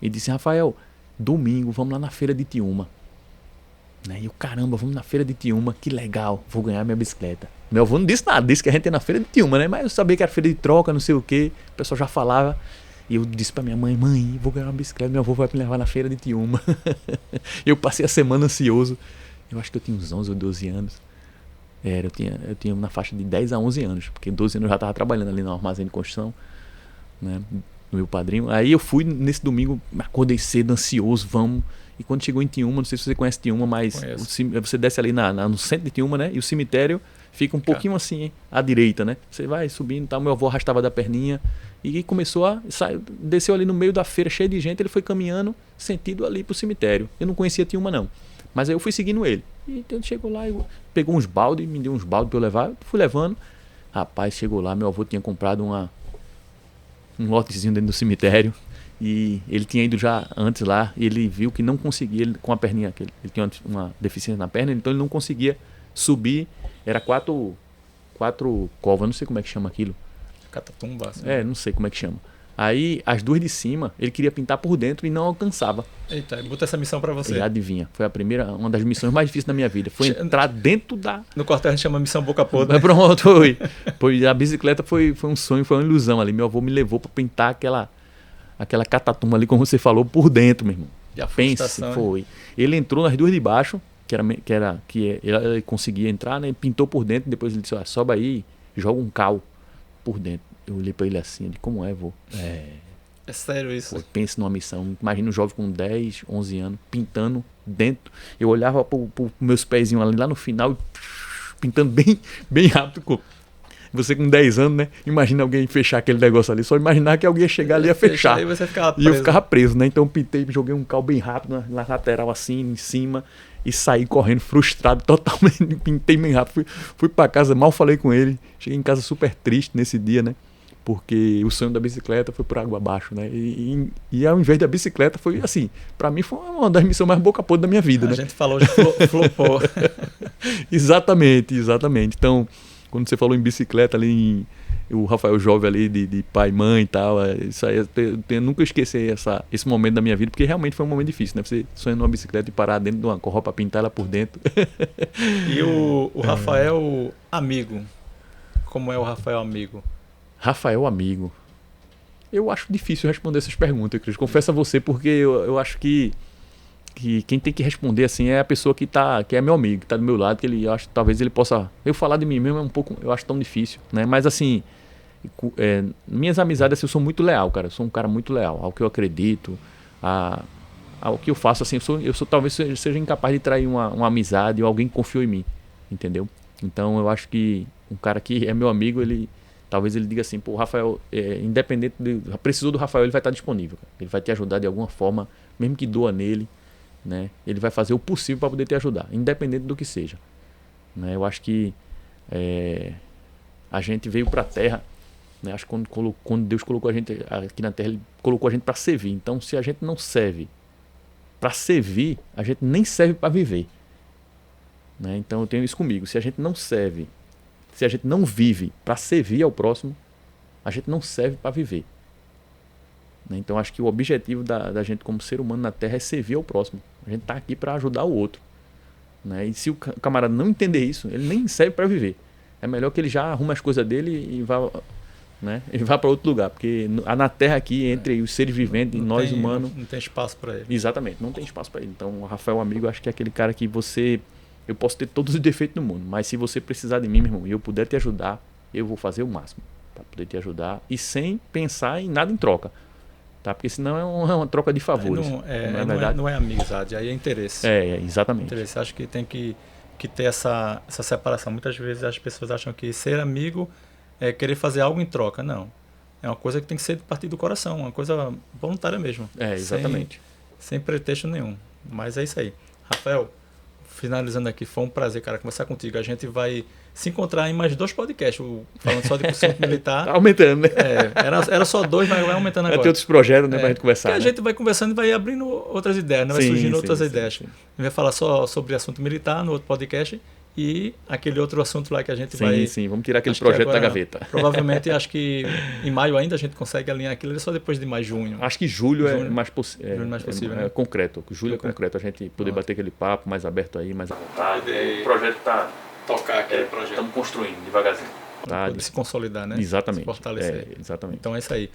e disse, Rafael, domingo, vamos lá na feira de Tiúma. Né? E eu, caramba, vamos na feira de Tiúma, que legal, vou ganhar minha bicicleta. Meu avô não disse nada, disse que a gente ia na feira de Tiúma, né? Mas eu sabia que era feira de troca, não sei o que, o pessoal já falava. E eu disse pra minha mãe, vou ganhar uma bicicleta, meu avô vai me levar na feira de Tiúma. Eu passei a semana ansioso, eu acho que eu tinha uns 11 ou 12 anos. Eu tinha na faixa de 10 a 11 anos, porque 12 anos eu já estava trabalhando ali no armazém de construção, né, no meu padrinho. Aí eu fui nesse domingo, acordei cedo, ansioso, vamos. E quando chegou em Tiúma, não sei se você conhece Tiúma, mas você desce ali no centro de Tiúma, né? E o cemitério fica um pouquinho assim, à direita, né? Você vai subindo, tá? Meu avô arrastava da perninha e começou a sair, desceu ali no meio da feira, cheio de gente, ele foi caminhando, sentido ali pro cemitério. Eu não conhecia Tiúma, não. Mas aí eu fui seguindo ele. E então ele chegou lá, pegou uns baldes, me deu uns baldes pra eu levar, eu fui levando. Rapaz, chegou lá, meu avô tinha comprado um lotezinho dentro do cemitério. E ele tinha ido já antes lá, e ele viu que não conseguia, ele, com a perninha, ele tinha uma deficiência na perna, então ele não conseguia subir. Era quatro covas, não sei como é que chama aquilo. Catatumba. Assim. Não sei como é que chama. Aí, as duas de cima, ele queria pintar por dentro e não alcançava. Eita, botou essa missão pra você. E adivinha, foi uma das missões mais difíceis da minha vida. Foi entrar dentro da... No quartel a gente chama missão boca podre. Pronto, foi. A bicicleta foi um sonho, foi uma ilusão ali. Meu avô me levou pra pintar aquela catatuma ali, como você falou, por dentro, meu irmão. Já pense, foi. Ele entrou nas duas de baixo, que ele conseguia entrar, né? Ele pintou por dentro, depois ele disse, sobe aí, joga um cal por dentro. Eu olhei pra ele assim, como é, vô? É sério isso? Pô, pense numa missão. Imagina um jovem com 10, 11 anos, pintando dentro. Eu olhava pro meus pezinhos ali, lá no final, pintando bem, bem rápido. Você com 10 anos, né? Imagina alguém fechar aquele negócio ali. Só imaginar que alguém ia chegar ali e ia fechar. Aí você ficava preso. E eu ficava preso, né? Então eu pintei, joguei um cal bem rápido na lateral assim, em cima. E saí correndo, frustrado, totalmente. Pintei bem rápido. Fui pra casa, mal falei com ele. Cheguei em casa super triste nesse dia, né? Porque o sonho da bicicleta foi por água abaixo, né? E ao invés da bicicleta foi assim, pra mim foi uma das missões mais boca podre da minha vida, né? A gente falou de flopou. Exatamente. Então, quando você falou em bicicleta ali, o Rafael jovem ali de pai e mãe e tal, isso aí eu nunca esqueci esse momento da minha vida, porque realmente foi um momento difícil, né? Você sonhando numa bicicleta e parar dentro de uma corra pra pintar ela por dentro. E o Rafael amigo, como é o Rafael amigo? Rafael amigo. Eu acho difícil responder essas perguntas, Cris. Confesso a você, porque eu acho que quem tem que responder assim é a pessoa que é meu amigo, que tá do meu lado, que eu acho que talvez ele possa... Eu falar de mim mesmo é um pouco, eu acho tão difícil, né? Mas assim, minhas amizades, assim, eu sou muito leal, cara. Eu sou um cara muito leal ao que eu acredito, ao que eu faço, assim. Talvez seja incapaz de trair uma amizade ou alguém que confiou em mim, entendeu? Então eu acho que um cara que é meu amigo, talvez ele diga assim, pô, o Rafael, independente precisou do Rafael, ele vai estar disponível, cara. Ele vai te ajudar de alguma forma, mesmo que doa nele, né? Ele vai fazer o possível para poder te ajudar, independente do que seja, né? Eu acho que a gente veio para a Terra, né? Acho que quando Deus colocou a gente aqui na Terra, Ele colocou a gente para servir. Então, se a gente não serve para servir, a gente nem serve para viver, né? Então eu tenho isso comigo. Se a gente não serve, se a gente não vive para servir ao próximo, a gente não serve para viver, né? Então acho que o objetivo da gente como ser humano na Terra é servir ao próximo. A gente está aqui para ajudar o outro, né? E se o camarada não entender isso, ele nem serve para viver. É melhor que ele já arrume as coisas dele e vá, né? Ele vá para outro lugar, porque na Terra aqui, entre os seres viventes e nós humanos, não tem espaço para ele. Exatamente, não tem espaço para ele. Então o Rafael amigo, acho que é aquele cara que eu posso ter todos os defeitos do mundo, mas se você precisar de mim, meu irmão, e eu puder te ajudar, eu vou fazer o máximo para poder te ajudar, e sem pensar em nada em troca, tá? Porque senão é uma troca de favores. Não é verdade? Não é amizade, aí é interesse. Exatamente. Interesse. Acho que tem que ter essa separação. Muitas vezes as pessoas acham que ser amigo é querer fazer algo em troca. Não. É uma coisa que tem que ser a partir do coração, uma coisa voluntária mesmo. Exatamente. Sem pretexto nenhum. Mas é isso aí. Rafael, finalizando aqui, foi um prazer, cara, conversar contigo. A gente vai se encontrar em mais 2 podcasts, falando só de curso militar. Tá aumentando, né? Era só 2, mas vai aumentando agora. Vai ter outros projetos, né, pra gente conversar. Porque a gente vai conversando e vai abrindo outras ideias, né? Vai surgindo outras ideias. A gente vai falar só sobre assunto militar no outro podcast e aquele outro assunto lá que a gente vai... Sim, vamos tirar aquele projeto da gaveta. Provavelmente, acho que em maio ainda a gente consegue alinhar aquilo, só depois de mais junho. Acho que julho é mais possível. Julho é mais possível, né? Concreto. Julho é concreto. A gente poder bater aquele papo mais aberto aí, mais à vontade. O projeto tá... Tocar aquele projeto. Estamos construindo devagarzinho. Se consolidar, né? Exatamente. Se fortalecer. Exatamente. Então é isso aí.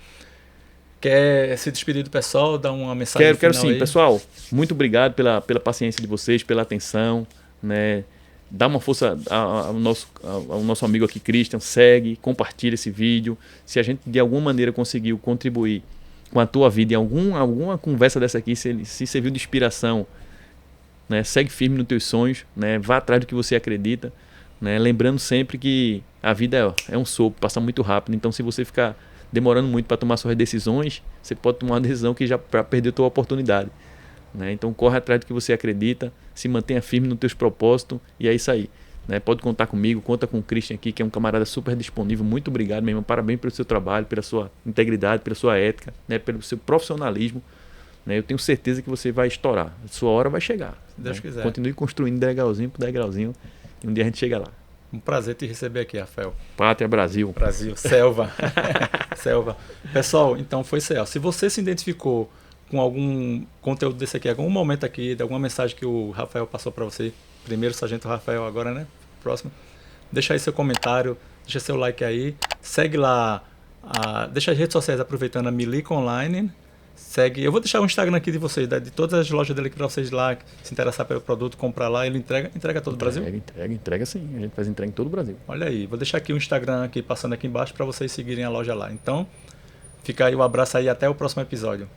Quer se despedir do pessoal, dar uma mensagem Quero sim. aí? Pessoal, muito obrigado pela paciência de vocês, pela atenção, né? Dá uma força ao nosso amigo aqui, Christian, segue, compartilha esse vídeo. Se a gente de alguma maneira conseguiu contribuir com a tua vida em alguma conversa dessa aqui, se serviu de inspiração, né? Segue firme nos teus sonhos, né? Vá atrás do que você acredita, né? Lembrando sempre que a vida é um sopro, passa muito rápido. Então, se você ficar demorando muito para tomar suas decisões, você pode tomar uma decisão que já perdeu a tua oportunidade, né? Então, corre atrás do que você acredita, se mantenha firme nos teus propósitos e é isso aí, né? Pode contar comigo, conta com o Christian aqui, que é um camarada super disponível. Muito obrigado, meu irmão. Parabéns pelo seu trabalho, pela sua integridade, pela sua ética, né? Pelo seu profissionalismo. Eu tenho certeza que você vai estourar. A sua hora vai chegar. Se Deus quiser. Continue construindo degrauzinho por degrauzinho e um dia a gente chega lá. Um prazer te receber aqui, Rafael. Pátria, Brasil. Brasil, selva. Selva. Pessoal, então foi isso aí. Se você se identificou com algum conteúdo desse aqui, algum momento aqui, de alguma mensagem que o Rafael passou para você, primeiro Sargento Rafael agora, né? Próximo. Deixa aí seu comentário, deixa seu like aí. Segue lá, deixa as redes sociais aproveitando a Milico Online. Segue, eu vou deixar o Instagram aqui de vocês, de todas as lojas dele aqui para vocês lá, se interessar pelo produto, comprar lá, ele entrega todo o Brasil? Entrega sim, a gente faz entrega em todo o Brasil. Olha aí, vou deixar aqui o Instagram aqui, passando aqui embaixo para vocês seguirem a loja lá. Então, fica aí o abraço aí, até o próximo episódio.